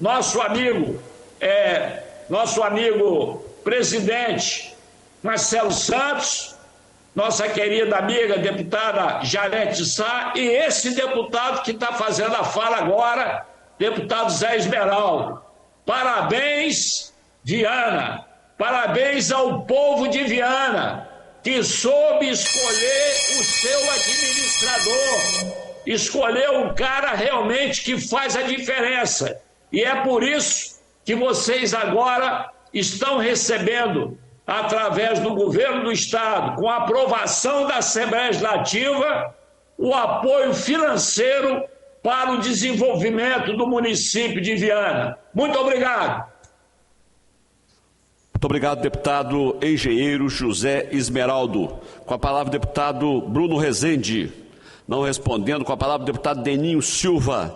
nosso amigo presidente Marcelo Santos, nossa querida amiga deputada Janete Sá, e esse deputado que está fazendo a fala agora, deputado Zé Esmeraldo. Parabéns, Viana. Parabéns ao povo de Viana, que soube escolher o seu administrador, escolheu um cara realmente que faz a diferença. E é por isso que vocês agora estão recebendo, através do governo do Estado, com a aprovação da Assembleia Legislativa, o apoio financeiro para o desenvolvimento do município de Viana. Muito obrigado. Muito obrigado, deputado engenheiro José Esmeraldo. Com a palavra, deputado Bruno Rezende. Não respondendo. Com a palavra, deputado Deninho Silva.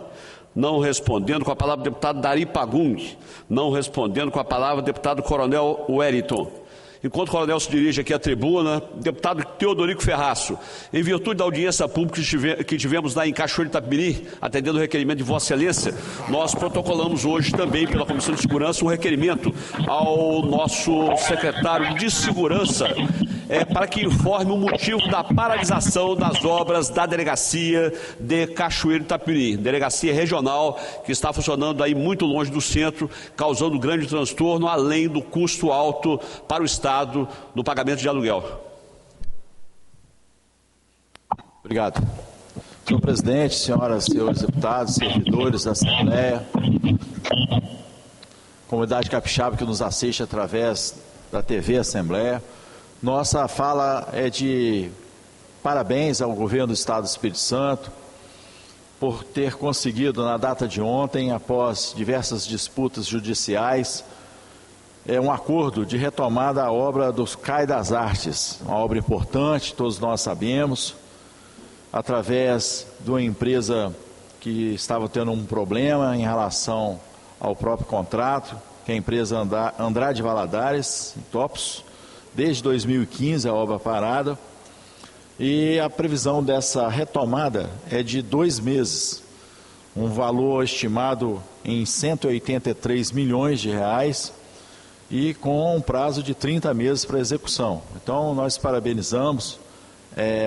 Não respondendo. Com a palavra, deputado Dari Pagum. Não respondendo. Com a palavra, deputado Coronel Wellington. Enquanto o coronel se dirige aqui à tribuna, deputado Teodorico Ferraço, em virtude da audiência pública que tivemos lá em Cachoeiro de Itapemirim, atendendo o requerimento de Vossa Excelência, nós protocolamos hoje também pela Comissão de Segurança um requerimento ao nosso secretário de Segurança para que informe o motivo da paralisação das obras da delegacia de Cachoeiro de Itapemirim, delegacia regional que está funcionando aí muito longe do centro, causando grande transtorno, além do custo alto para o Estado no pagamento de aluguel. Obrigado. Senhor presidente, senhoras e senhores deputados, servidores da Assembleia, comunidade capixaba que nos assiste através da TV Assembleia, nossa fala é de parabéns ao governo do Estado do Espírito Santo por ter conseguido, na data de ontem, após diversas disputas judiciais, um acordo de retomada da obra dos CAI das Artes, uma obra importante, todos nós sabemos, através de uma empresa que estava tendo um problema em relação ao próprio contrato, que é a empresa Andrade Valadares, em Topos, desde 2015 a obra parada, e a previsão dessa retomada é de 2 meses, um valor estimado em 183 milhões de reais, e com um prazo de 30 meses para execução. Então, nós parabenizamos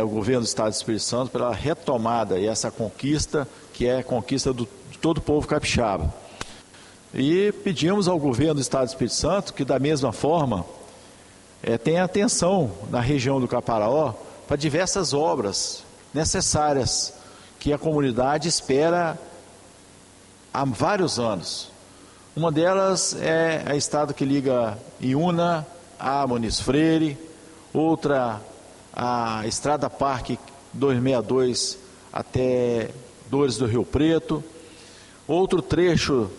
o governo do Estado do Espírito Santo pela retomada e essa conquista, que é a conquista de todo o povo capixaba. E pedimos ao governo do Estado do Espírito Santo que, da mesma forma, tenha atenção na região do Caparaó para diversas obras necessárias que a comunidade espera há vários anos. Uma delas é a estrada que liga Iuna a Muniz Freire, outra a Estrada Parque 262 até Dores do Rio Preto, outro trecho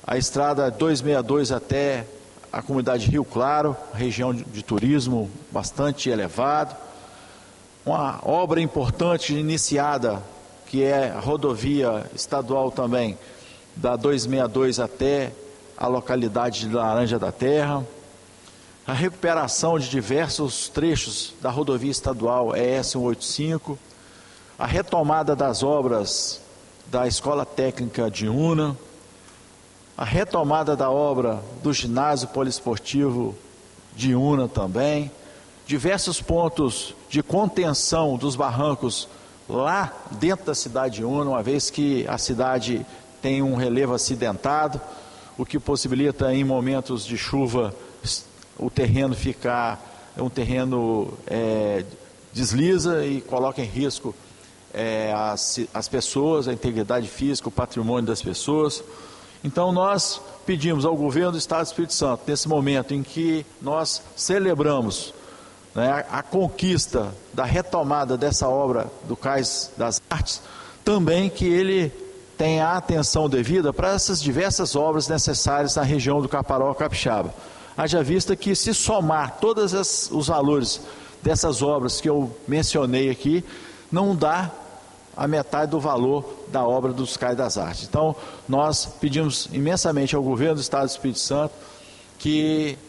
a Estrada 262 até a comunidade Rio Claro, região de turismo bastante elevado. Uma obra importante iniciada, que é a rodovia estadual também, da 262 até a localidade de Laranja da Terra. A recuperação de diversos trechos da rodovia estadual ES 185. A retomada das obras da Escola Técnica de Una. A retomada da obra do ginásio poliesportivo de Una também. Diversos pontos de contenção dos barrancos lá dentro da cidade de Una, uma vez que a cidade tem um relevo acidentado, o que possibilita em momentos de chuva o terreno ficar, desliza e coloca em risco as pessoas, a integridade física, o patrimônio das pessoas. Então nós pedimos ao governo do Estado do Espírito Santo, nesse momento em que nós celebramos a conquista da retomada dessa obra do Cais das Artes, também que ele tenha a atenção devida para essas diversas obras necessárias na região do Caparaó Capixaba. Haja vista que, se somar todos os valores dessas obras que eu mencionei aqui, não dá a metade do valor da obra dos Cais das Artes. Então, nós pedimos imensamente ao governo do Estado do Espírito Santo que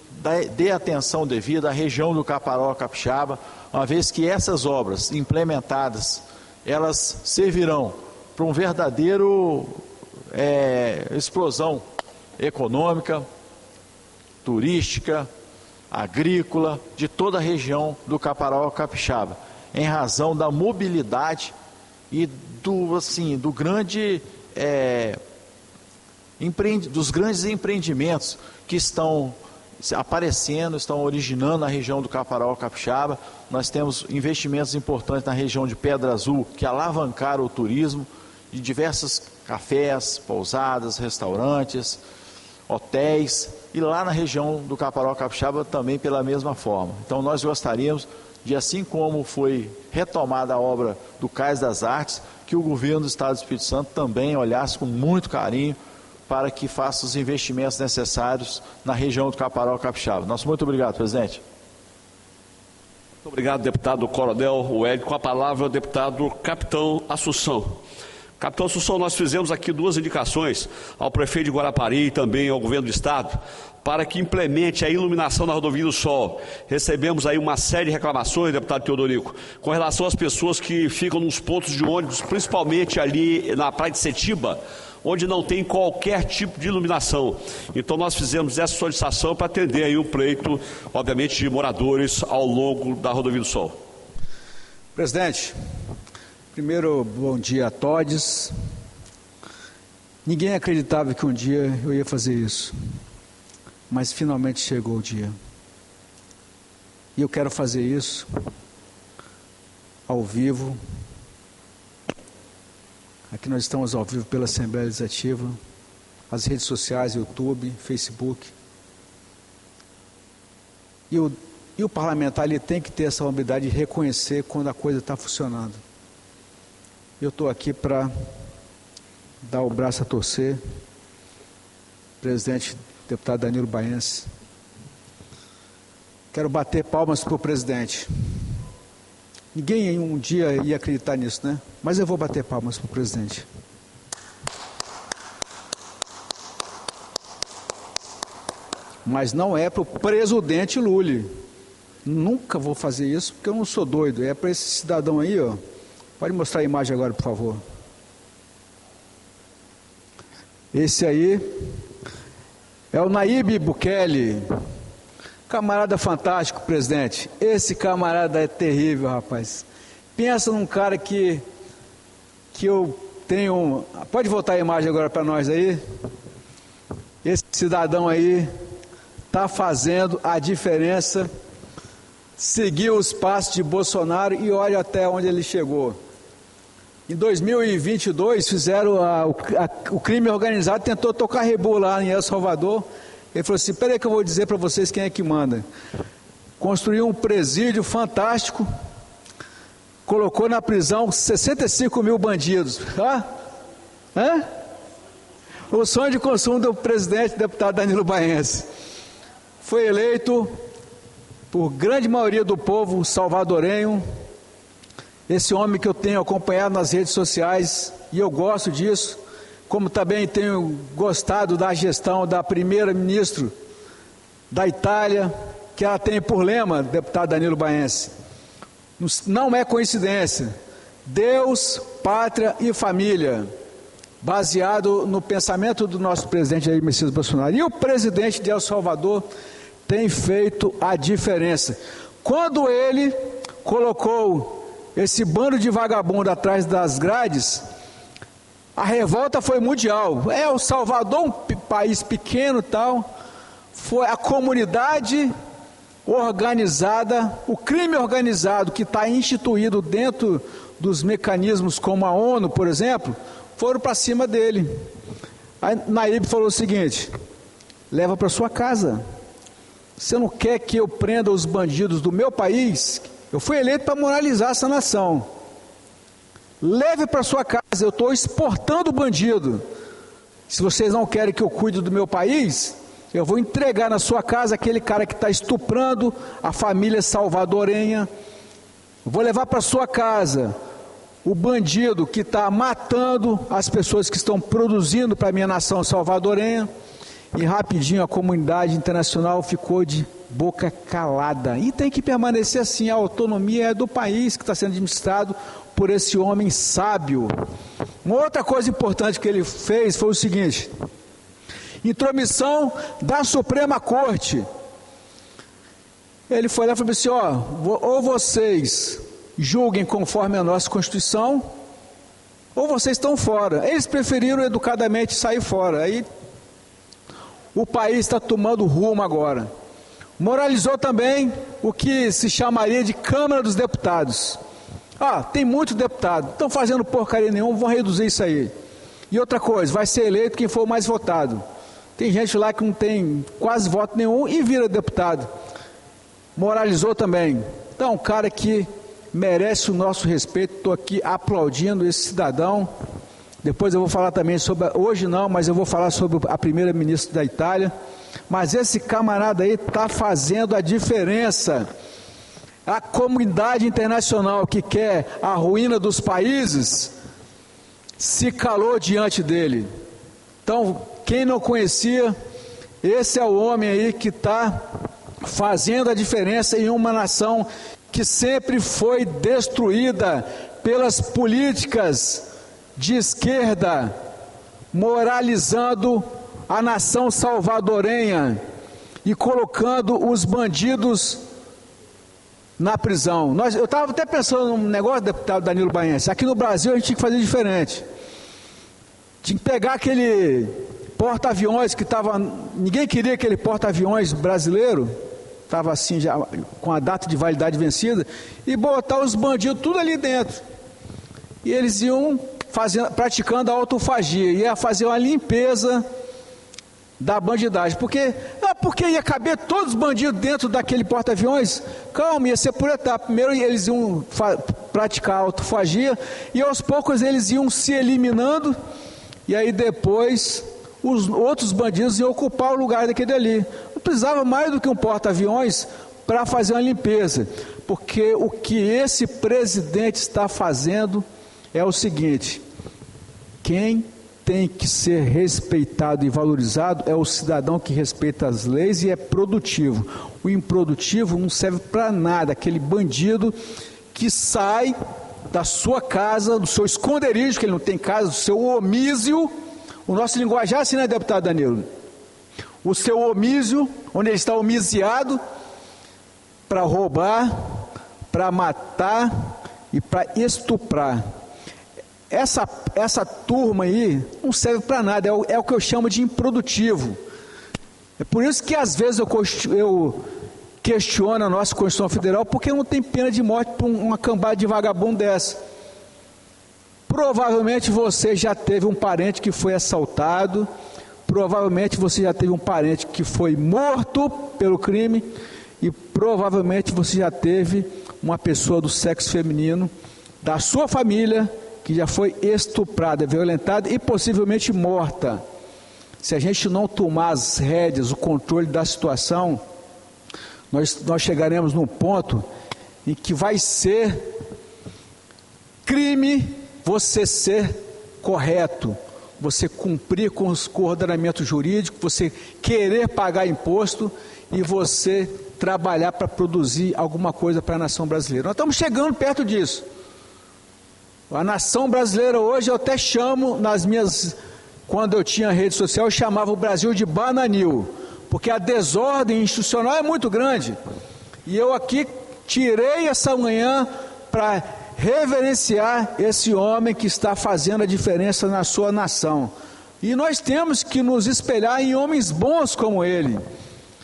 dê atenção devida à região do Caparaó Capixaba, uma vez que essas obras implementadas, elas servirão para um verdadeiro explosão econômica, turística, agrícola, de toda a região do Caparaó Capixaba, em razão da mobilidade e dos grandes empreendimentos que estão aparecendo, estão originando na região do Caparaó Capixaba. Nós temos investimentos importantes na região de Pedra Azul, que alavancaram o turismo, de diversos cafés, pousadas, restaurantes, hotéis, e lá na região do Caparaó Capixaba também pela mesma forma. Então nós gostaríamos de, assim como foi retomada a obra do Cais das Artes, que o governo do Estado do Espírito Santo também olhasse com muito carinho para que faça os investimentos necessários na região do Caparaó Capixaba. Muito obrigado, presidente. Muito obrigado, deputado Coronel Wellington. Com a palavra, o deputado Capitão Assunção. Capitão Assunção, nós fizemos aqui duas indicações ao prefeito de Guarapari e também ao governo do Estado para que implemente a iluminação na Rodovia do Sol. Recebemos aí uma série de reclamações, deputado Teodorico, com relação às pessoas que ficam nos pontos de ônibus, principalmente ali na Praia de Setiba, onde não tem qualquer tipo de iluminação. Então nós fizemos essa solicitação para atender aí o pleito, obviamente, de moradores ao longo da Rodovia do Sol. Presidente, primeiro, bom dia a todos. Ninguém acreditava que um dia eu ia fazer isso, mas finalmente chegou o dia. E eu quero fazer isso ao vivo. Aqui nós estamos ao vivo pela Assembleia Legislativa, as redes sociais, YouTube, Facebook. E o parlamentar ele tem que ter essa humildade de reconhecer quando a coisa está funcionando. Eu estou aqui para dar o braço a torcer. Presidente, deputado Danilo Baense. Quero bater palmas para o presidente. Ninguém um dia ia acreditar nisso, né? Mas eu vou bater palmas para o presidente. Mas não é para o presidente Lula. Nunca vou fazer isso, porque eu não sou doido. É para esse cidadão aí, ó. Pode mostrar a imagem agora, por favor. Esse aí é o Nayib Bukele. Camarada fantástico, presidente. Esse camarada é terrível, rapaz. Pensa num cara que eu tenho... Pode voltar a imagem agora para nós aí? esse cidadão aí está fazendo a diferença, seguiu os passos de Bolsonaro e olha até onde ele chegou. Em 2022, fizeram o crime organizado, tentou tocar rebu lá em El Salvador. Ele falou assim, espera aí que eu vou dizer para vocês quem é que manda. Construiu um presídio fantástico, colocou na prisão 65 mil bandidos. O sonho de consumo do presidente, deputado Danilo Baense. Foi eleito por grande maioria do povo salvadorenho, esse homem que eu tenho acompanhado nas redes sociais, e eu gosto disso, como também tenho gostado da gestão da primeira-ministra da Itália, que ela tem por lema, deputado Danilo Baense, não é coincidência, Deus, pátria e família, baseado no pensamento do nosso presidente Jair Messias Bolsonaro. E o presidente de El Salvador tem feito a diferença. Quando ele colocou esse bando de vagabundo atrás das grades, a revolta foi mundial. El Salvador, um país pequeno e tal, foi a comunidade organizada, o crime organizado que está instituído dentro dos mecanismos como a ONU, por exemplo, foram para cima dele. Aí Naíbe falou o seguinte, leva para sua casa. Você não quer que eu prenda os bandidos do meu país? Eu fui eleito para moralizar essa nação. Leve para sua casa, eu estou exportando o bandido. Se vocês não querem que eu cuide do meu país, eu vou entregar na sua casa aquele cara que está estuprando a família salvadorenha. Eu vou levar para sua casa o bandido que está matando as pessoas que estão produzindo para a minha nação salvadorenha. E rapidinho a comunidade internacional ficou de boca calada. E tem que permanecer assim, a autonomia é do país que está sendo administrado por esse homem sábio. Uma outra coisa importante que ele fez foi o seguinte: intromissão da Suprema Corte. Ele foi lá e falou assim, ou vocês julguem conforme a nossa Constituição, ou vocês estão fora. Eles preferiram educadamente sair fora. Aí o país está tomando rumo agora. Moralizou também o que se chamaria de Câmara dos Deputados. Tem muito deputado, estão fazendo porcaria nenhuma, vão reduzir isso aí. E outra coisa, vai ser eleito quem for o mais votado. Tem gente lá que não tem quase voto nenhum e vira deputado. Moralizou também. Então, um cara que merece o nosso respeito, estou aqui aplaudindo esse cidadão. Depois eu vou falar também sobre, hoje não, mas eu vou falar sobre a primeira-ministra da Itália. Mas esse camarada aí está fazendo a diferença. A comunidade internacional que quer a ruína dos países se calou diante dele. Então, quem não conhecia, esse é o homem aí que está fazendo a diferença em uma nação que sempre foi destruída pelas políticas de esquerda, moralizando a nação salvadorenha e colocando os bandidos na prisão. Eu estava até pensando num negócio, deputado Danilo Baense, aqui no Brasil a gente tinha que fazer diferente. Tinha que pegar aquele porta-aviões que estava, ninguém queria aquele porta-aviões brasileiro, estava assim já com a data de validade vencida, e botar os bandidos tudo ali dentro. E eles iam praticando a autofagia, ia fazer uma limpeza da bandidagem, porque ia caber todos os bandidos dentro daquele porta-aviões. Calma, ia ser por etapa. Primeiro eles iam praticar a autofagia e aos poucos eles iam se eliminando, e aí depois os outros bandidos iam ocupar o lugar daquele ali. Não precisava mais do que um porta-aviões para fazer uma limpeza, porque o que esse presidente está fazendo é o seguinte: quem tem que ser respeitado e valorizado é o cidadão que respeita as leis e é produtivo. O improdutivo não serve para nada, aquele bandido que sai da sua casa, do seu esconderijo, que ele não tem casa, do seu omísio. O nosso linguajar é assim, né, deputado Danilo? O seu omísio, onde ele está omisiado, para roubar, para matar e para estuprar. Essa turma aí não serve para nada, é o que eu chamo de improdutivo. É por isso que às vezes eu questiono a nossa Constituição Federal, porque não tem pena de morte para uma cambada de vagabundo dessa. Provavelmente você já teve um parente que foi assaltado, provavelmente você já teve um parente que foi morto pelo crime, e provavelmente você já teve uma pessoa do sexo feminino da sua família que já foi estuprada, violentada e possivelmente morta. Se a gente não tomar as rédeas, o controle da situação, nós chegaremos num ponto em que vai ser crime você ser correto, você cumprir com os ordenamentos jurídicos, você querer pagar imposto e você trabalhar para produzir alguma coisa para a nação brasileira. Nós estamos chegando perto disso. A nação brasileira hoje, eu até chamo quando eu tinha rede social, eu chamava o Brasil de bananil, porque a desordem institucional é muito grande. E eu aqui tirei essa manhã para reverenciar esse homem que está fazendo a diferença na sua nação. E nós temos que nos espelhar em homens bons como ele,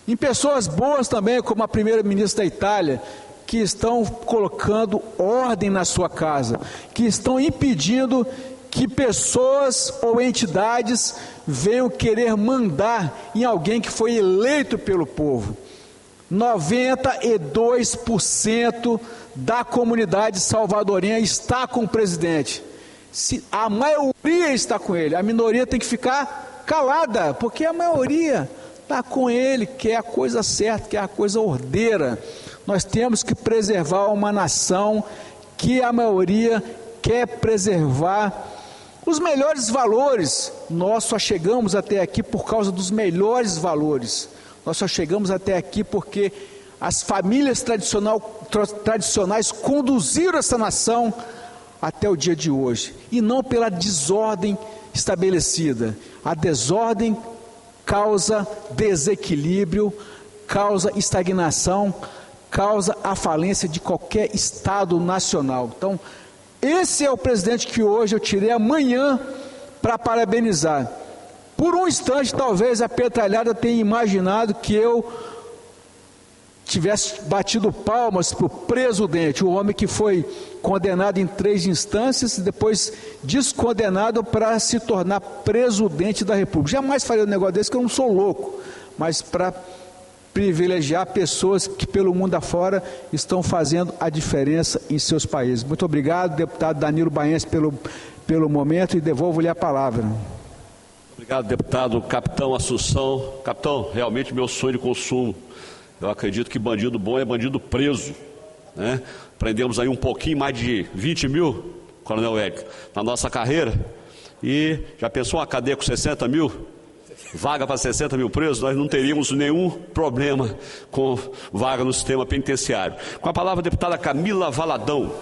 em pessoas boas também, como a primeira-ministra da Itália, que estão colocando ordem na sua casa, que estão impedindo que pessoas ou entidades venham querer mandar em alguém que foi eleito pelo povo. 92% da comunidade salvadorenha está com o presidente. A maioria está com ele, a minoria tem que ficar calada, porque a maioria está com ele, que é a coisa certa, que é a coisa ordeira. Nós temos que preservar uma nação que a maioria quer preservar os melhores valores. Nós só chegamos até aqui por causa dos melhores valores. Nós só chegamos até aqui porque as famílias tradicionais conduziram essa nação até o dia de hoje, e não pela desordem estabelecida. A desordem causa desequilíbrio, causa estagnação, causa a falência de qualquer Estado nacional. Então, esse é o presidente que hoje eu tirei amanhã para parabenizar. Por um instante, talvez a petralhada tenha imaginado que eu tivesse batido palmas para o presidente, o homem que foi condenado em 3 instâncias e depois descondenado para se tornar presidente da República. Jamais faria um negócio desse, que eu não sou louco, mas para privilegiar pessoas que pelo mundo afora estão fazendo a diferença em seus países. Muito obrigado, deputado Danilo Baense, pelo momento, e devolvo-lhe a palavra. Obrigado, deputado Capitão Assunção. Capitão, realmente meu sonho de consumo. Eu acredito que bandido bom é bandido preso, né? Prendemos aí um pouquinho mais de 20 mil, Coronel Hélio, na nossa carreira. E já pensou uma cadeia com 60 mil? Vaga para 60 mil presos? Nós não teríamos nenhum problema com vaga no sistema penitenciário. Com a palavra a deputada Camila Valadão.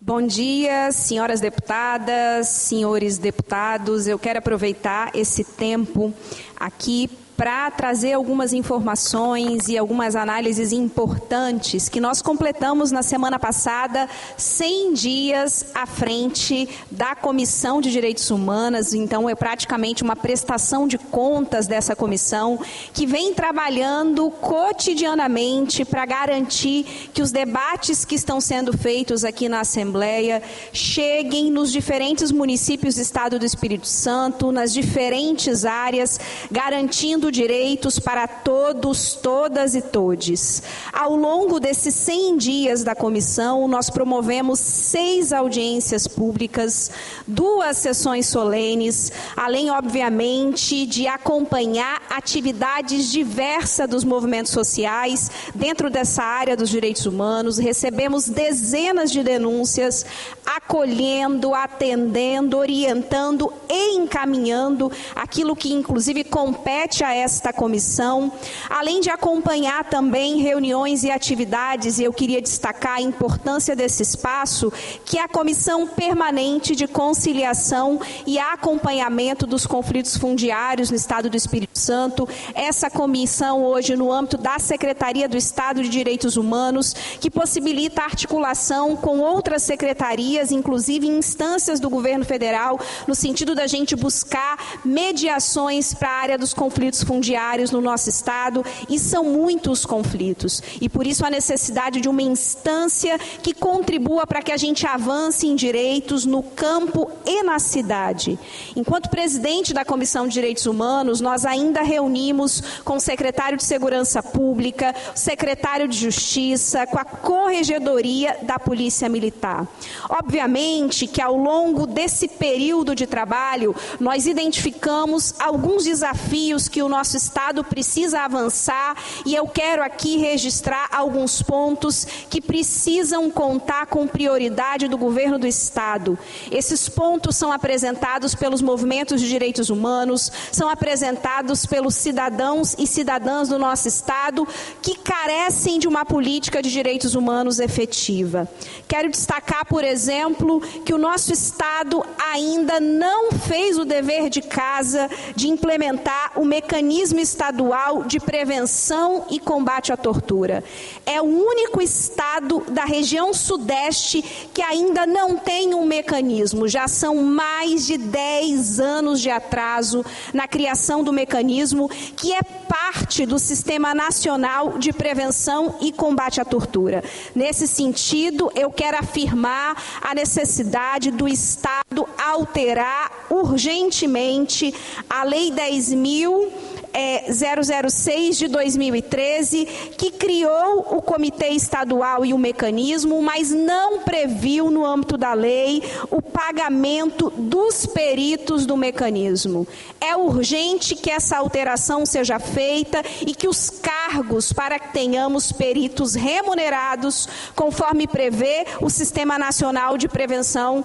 Bom dia, senhoras deputadas, senhores deputados. Eu quero aproveitar esse tempo aqui para trazer algumas informações e algumas análises importantes que nós completamos na semana passada, 100 dias à frente da Comissão de Direitos Humanos. Então é praticamente uma prestação de contas dessa comissão, que vem trabalhando cotidianamente para garantir que os debates que estão sendo feitos aqui na Assembleia cheguem nos diferentes municípios do Estado do Espírito Santo, nas diferentes áreas, garantindo direitos para todos, todas e todes. Ao longo desses 100 dias da comissão, nós promovemos 6 audiências públicas, 2 sessões solenes, além, obviamente, de acompanhar atividades diversas dos movimentos sociais dentro dessa área dos direitos humanos. Recebemos dezenas de denúncias, acolhendo, atendendo, orientando e encaminhando aquilo que, inclusive, compete a esta comissão, além de acompanhar também reuniões e atividades, e eu queria destacar a importância desse espaço, que é a Comissão Permanente de Conciliação e Acompanhamento dos Conflitos Fundiários no Estado do Espírito Santo. Essa comissão hoje no âmbito da Secretaria do Estado de Direitos Humanos, que possibilita a articulação com outras secretarias, inclusive em instâncias do governo federal, no sentido da gente buscar mediações para a área dos conflitos fundiários no nosso estado, e são muitos conflitos. E por isso a necessidade de uma instância que contribua para que a gente avance em direitos no campo e na cidade. Enquanto presidente da Comissão de Direitos Humanos, nós ainda reunimos com o secretário de Segurança Pública, o secretário de Justiça, com a Corregedoria da Polícia Militar. Obviamente que ao longo desse período de trabalho, nós identificamos alguns desafios que o nosso Estado precisa avançar, e eu quero aqui registrar alguns pontos que precisam contar com prioridade do governo do Estado. Esses pontos são apresentados pelos movimentos de direitos humanos, são apresentados pelos cidadãos e cidadãs do nosso Estado que carecem de uma política de direitos humanos efetiva. Quero destacar, por exemplo, que o nosso Estado ainda não fez o dever de casa de implementar o mecanismo estadual de prevenção e combate à tortura. É o único Estado da região Sudeste que ainda não tem um mecanismo. Já são mais de 10 anos de atraso na criação do mecanismo, que é parte do Sistema Nacional de Prevenção e Combate à Tortura. Nesse sentido, eu quero afirmar a necessidade do Estado alterar urgentemente a Lei 10.006 de 2013, que criou o Comitê Estadual e o mecanismo, mas não previu no âmbito da lei o pagamento dos peritos do mecanismo. É urgente que essa alteração seja feita e que os cargos para que tenhamos peritos remunerados, conforme prevê o Sistema Nacional de Prevenção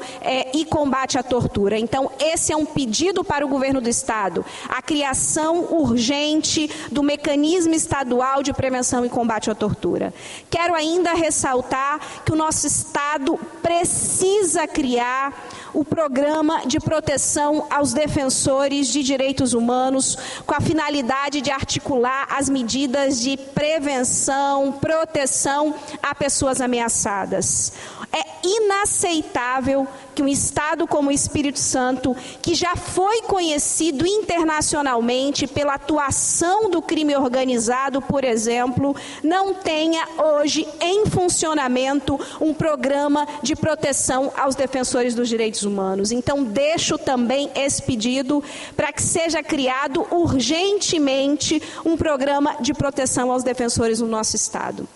e Combate à Tortura. Então, esse é um pedido para o governo do Estado, a criação urgente do mecanismo estadual de prevenção e combate à tortura. Quero ainda ressaltar que o nosso Estado precisa criar o programa de proteção aos defensores de direitos humanos, com a finalidade de articular as medidas de prevenção, proteção a pessoas ameaçadas. É inaceitável que um Estado como o Espírito Santo, que já foi conhecido internacionalmente pela atuação do crime organizado, por exemplo, não tenha hoje em funcionamento um programa de proteção aos defensores dos direitos humanos. Então, deixo também esse pedido para que seja criado urgentemente um programa de proteção aos defensores no nosso Estado.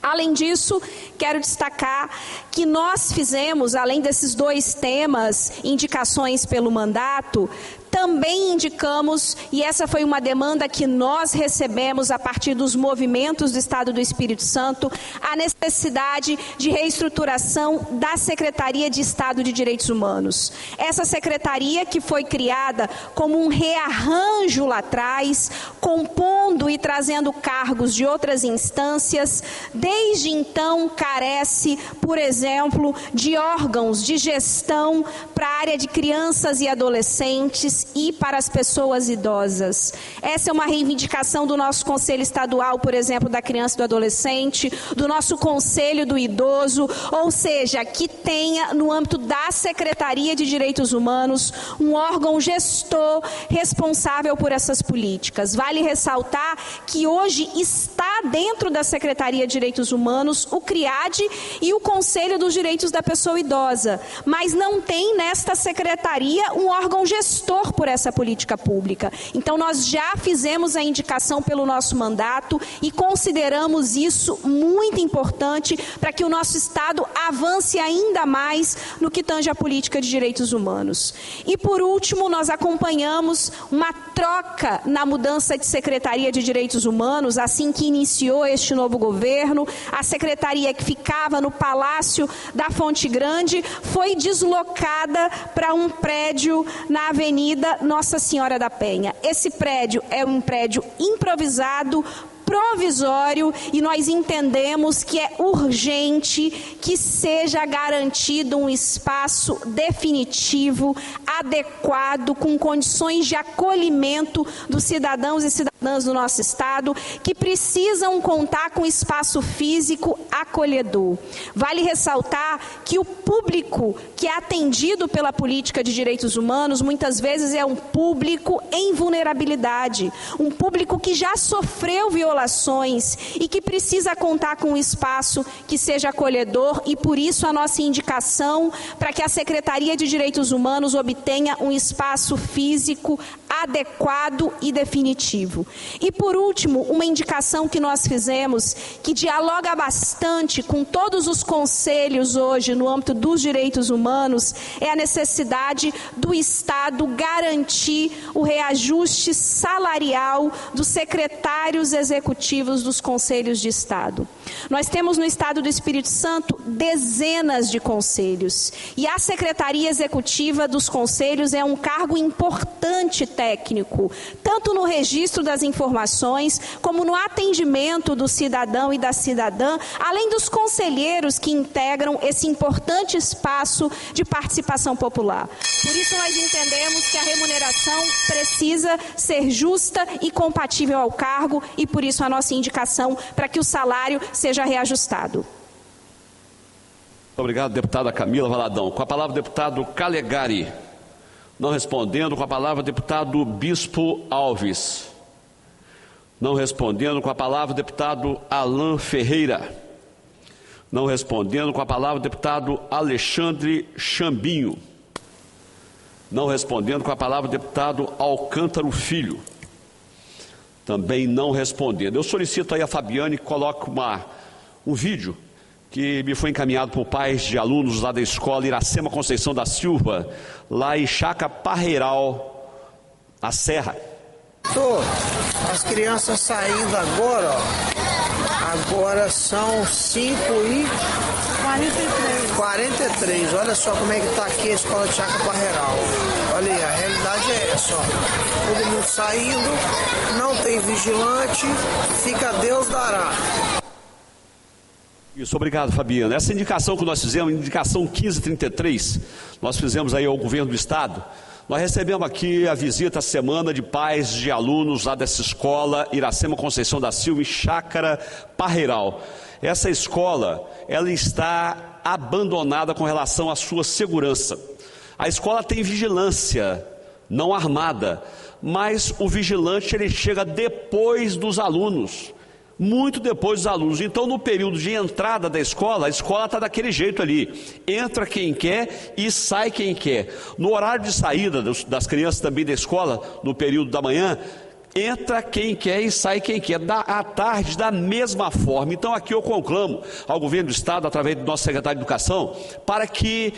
Além disso, quero destacar que nós fizemos, além desses dois temas, indicações pelo mandato, também indicamos, e essa foi uma demanda que nós recebemos a partir dos movimentos do Estado do Espírito Santo, a necessidade de reestruturação da Secretaria de Estado de Direitos Humanos. Essa secretaria, que foi criada como um rearranjo lá atrás, compondo e trazendo cargos de outras instâncias, desde então carece, por exemplo, de órgãos de gestão para a área de crianças e adolescentes e para as pessoas idosas. Essa é uma reivindicação do nosso Conselho Estadual, por exemplo, da criança e do adolescente, do nosso Conselho do Idoso, ou seja, que tenha no âmbito da Secretaria de Direitos Humanos um órgão gestor responsável por essas políticas. Vale ressaltar que hoje está dentro da Secretaria de Direitos Humanos o CRIAD e o Conselho dos Direitos da Pessoa Idosa, mas não tem nesta secretaria um órgão gestor por essa política pública. Então, nós já fizemos a indicação pelo nosso mandato e consideramos isso muito importante para que o nosso Estado avance ainda mais no que tange a política de direitos humanos. E, por último, nós acompanhamos uma troca na mudança de Secretaria de Direitos Humanos, assim que iniciou este novo governo. A secretaria que ficava no Palácio da Fonte Grande foi deslocada para um prédio na Avenida Avenida Nossa Senhora da Penha. Esse prédio é um prédio improvisado, provisório, e nós entendemos que é urgente que seja garantido um espaço definitivo, adequado, com condições de acolhimento dos cidadãos e cidadãs do nosso estado, que precisam contar com espaço físico acolhedor. Vale ressaltar que o público que é atendido pela política de direitos humanos muitas vezes é um público em vulnerabilidade, um público que já sofreu violações e que precisa contar com um espaço que seja acolhedor, e por isso a nossa indicação para que a Secretaria de Direitos Humanos obtenha um espaço físico adequado e definitivo. E por último, uma indicação que nós fizemos, que dialoga bastante com todos os conselhos hoje no âmbito dos direitos humanos, é a necessidade do Estado garantir o reajuste salarial dos secretários executivos dos conselhos de Estado. Nós temos no Estado do Espírito Santo dezenas de conselhos, e a Secretaria Executiva dos Conselhos é um cargo importante técnico, tanto no registro das informações, como no atendimento do cidadão e da cidadã, além dos conselheiros que integram esse importante espaço de participação popular. Por isso nós entendemos que a remuneração precisa ser justa e compatível ao cargo, e por isso a nossa indicação para que o salário seja reajustado. Obrigado, deputada Camila Valadão. Com a palavra, deputado Calegari. Não respondendo, com a palavra, deputado Bispo Alves. Não respondendo, com a palavra, deputado Alan Ferreira. Não respondendo, com a palavra, deputado Alexandre Chambinho. Não respondendo, com a palavra, deputado Alcântaro Filho. Também não respondendo. Eu solicito aí a Fabiane que coloque um vídeo que me foi encaminhado por pais de alunos lá da escola Iracema Conceição da Silva, lá em Chácara Parreiral, a Serra. As crianças saindo agora, ó. Agora são 5h43. Olha só como é que está aqui a escola de Chácara Parreiral. Olha aí, a realidade é essa, ó. Todo mundo saindo, não tem vigilante, fica Deus dará. Isso, obrigado, Fabiana. Essa indicação que nós fizemos, indicação 1533, nós fizemos aí ao governo do estado. Nós recebemos aqui a visita essa semana de pais de alunos lá dessa escola Iracema Conceição da Silva, em Chácara Parreiral. Essa escola, ela está abandonada com relação à sua segurança. A escola tem vigilância não armada, mas o vigilante ele chega depois dos alunos. Muito depois dos alunos. Então, no período de entrada da escola, a escola está daquele jeito ali. Entra quem quer e sai quem quer. No horário de saída das crianças também da escola, no período da manhã, entra quem quer e sai quem quer. À tarde, da mesma forma. Então, aqui eu conclamo ao governo do estado, através do nosso secretário de Educação, para que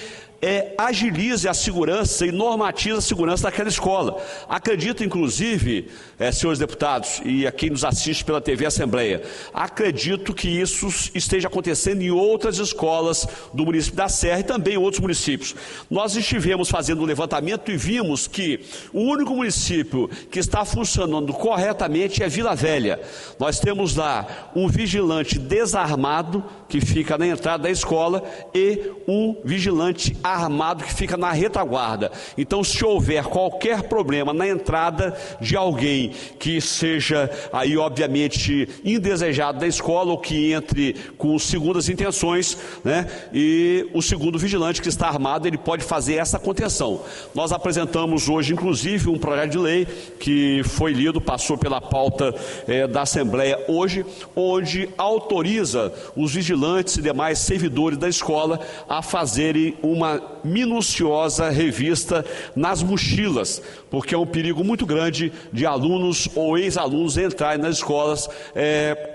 agilize a segurança e normatize a segurança daquela escola. Acredito, inclusive, senhores deputados e a quem nos assiste pela TV Assembleia, acredito que isso esteja acontecendo em outras escolas do município da Serra e também em outros municípios. Nós estivemos fazendo um levantamento e vimos que o único município que está funcionando corretamente é Vila Velha. Nós temos lá um vigilante desarmado que fica na entrada da escola e um vigilante armado que fica na retaguarda. Então, se houver qualquer problema na entrada de alguém que seja aí obviamente indesejado da escola ou que entre com segundas intenções, né? E o segundo vigilante que está armado, ele pode fazer essa contenção. Nós apresentamos hoje, inclusive, um projeto de lei que foi lido, passou pela pauta da Assembleia hoje, onde autoriza os vigilantes e demais servidores da escola a fazerem uma minuciosa revista nas mochilas, porque é um perigo muito grande de alunos ou ex-alunos entrarem nas escolas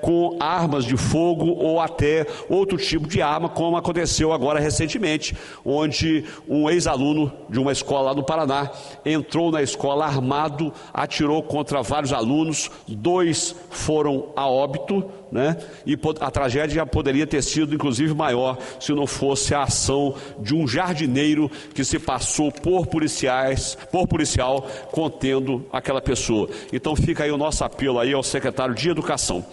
com armas de fogo ou até outro tipo de arma, como aconteceu agora recentemente, onde um ex-aluno de uma escola lá no Paraná entrou na escola armado, atirou contra vários alunos, 2 foram a óbito, né? E a tragédia poderia ter sido inclusive maior se não fosse a ação de um jardineiro mineiro que se passou por policial contendo aquela pessoa. Então fica aí o nosso apelo aí ao secretário de Educação.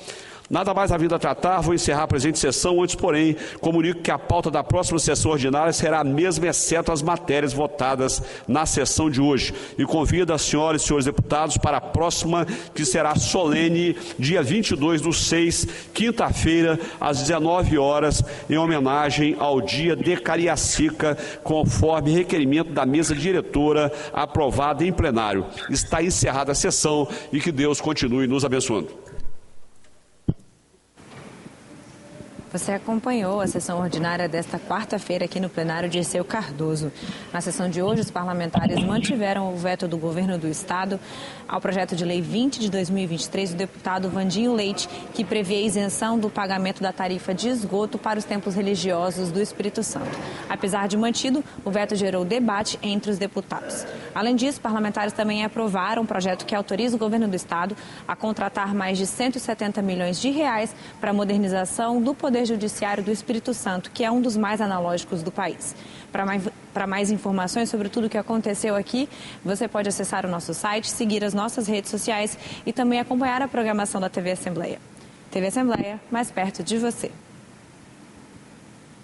Nada mais havendo a tratar, vou encerrar a presente sessão, antes, porém, comunico que a pauta da próxima sessão ordinária será a mesma, exceto as matérias votadas na sessão de hoje. E convido as senhoras e senhores deputados para a próxima, que será solene, dia 22/6, quinta-feira, às 19 horas, em homenagem ao dia de Cariacica, conforme requerimento da mesa diretora, aprovada em plenário. Está encerrada a sessão e que Deus continue nos abençoando. Você acompanhou a sessão ordinária desta quarta-feira aqui no plenário de Dirceu Cardoso. Na sessão de hoje, os parlamentares mantiveram o veto do governo do Estado ao projeto de lei 20 de 2023 do deputado Vandinho Leite, que prevê a isenção do pagamento da tarifa de esgoto para os templos religiosos do Espírito Santo. Apesar de mantido, o veto gerou debate entre os deputados. Além disso, parlamentares também aprovaram um projeto que autoriza o governo do Estado a contratar mais de 170 milhões de reais para a modernização do Poder Judiciário do Espírito Santo, que é um dos mais analógicos do país. Para mais informações sobre tudo o que aconteceu aqui, você pode acessar o nosso site, seguir as nossas redes sociais e também acompanhar a programação da TV Assembleia. TV Assembleia, mais perto de você.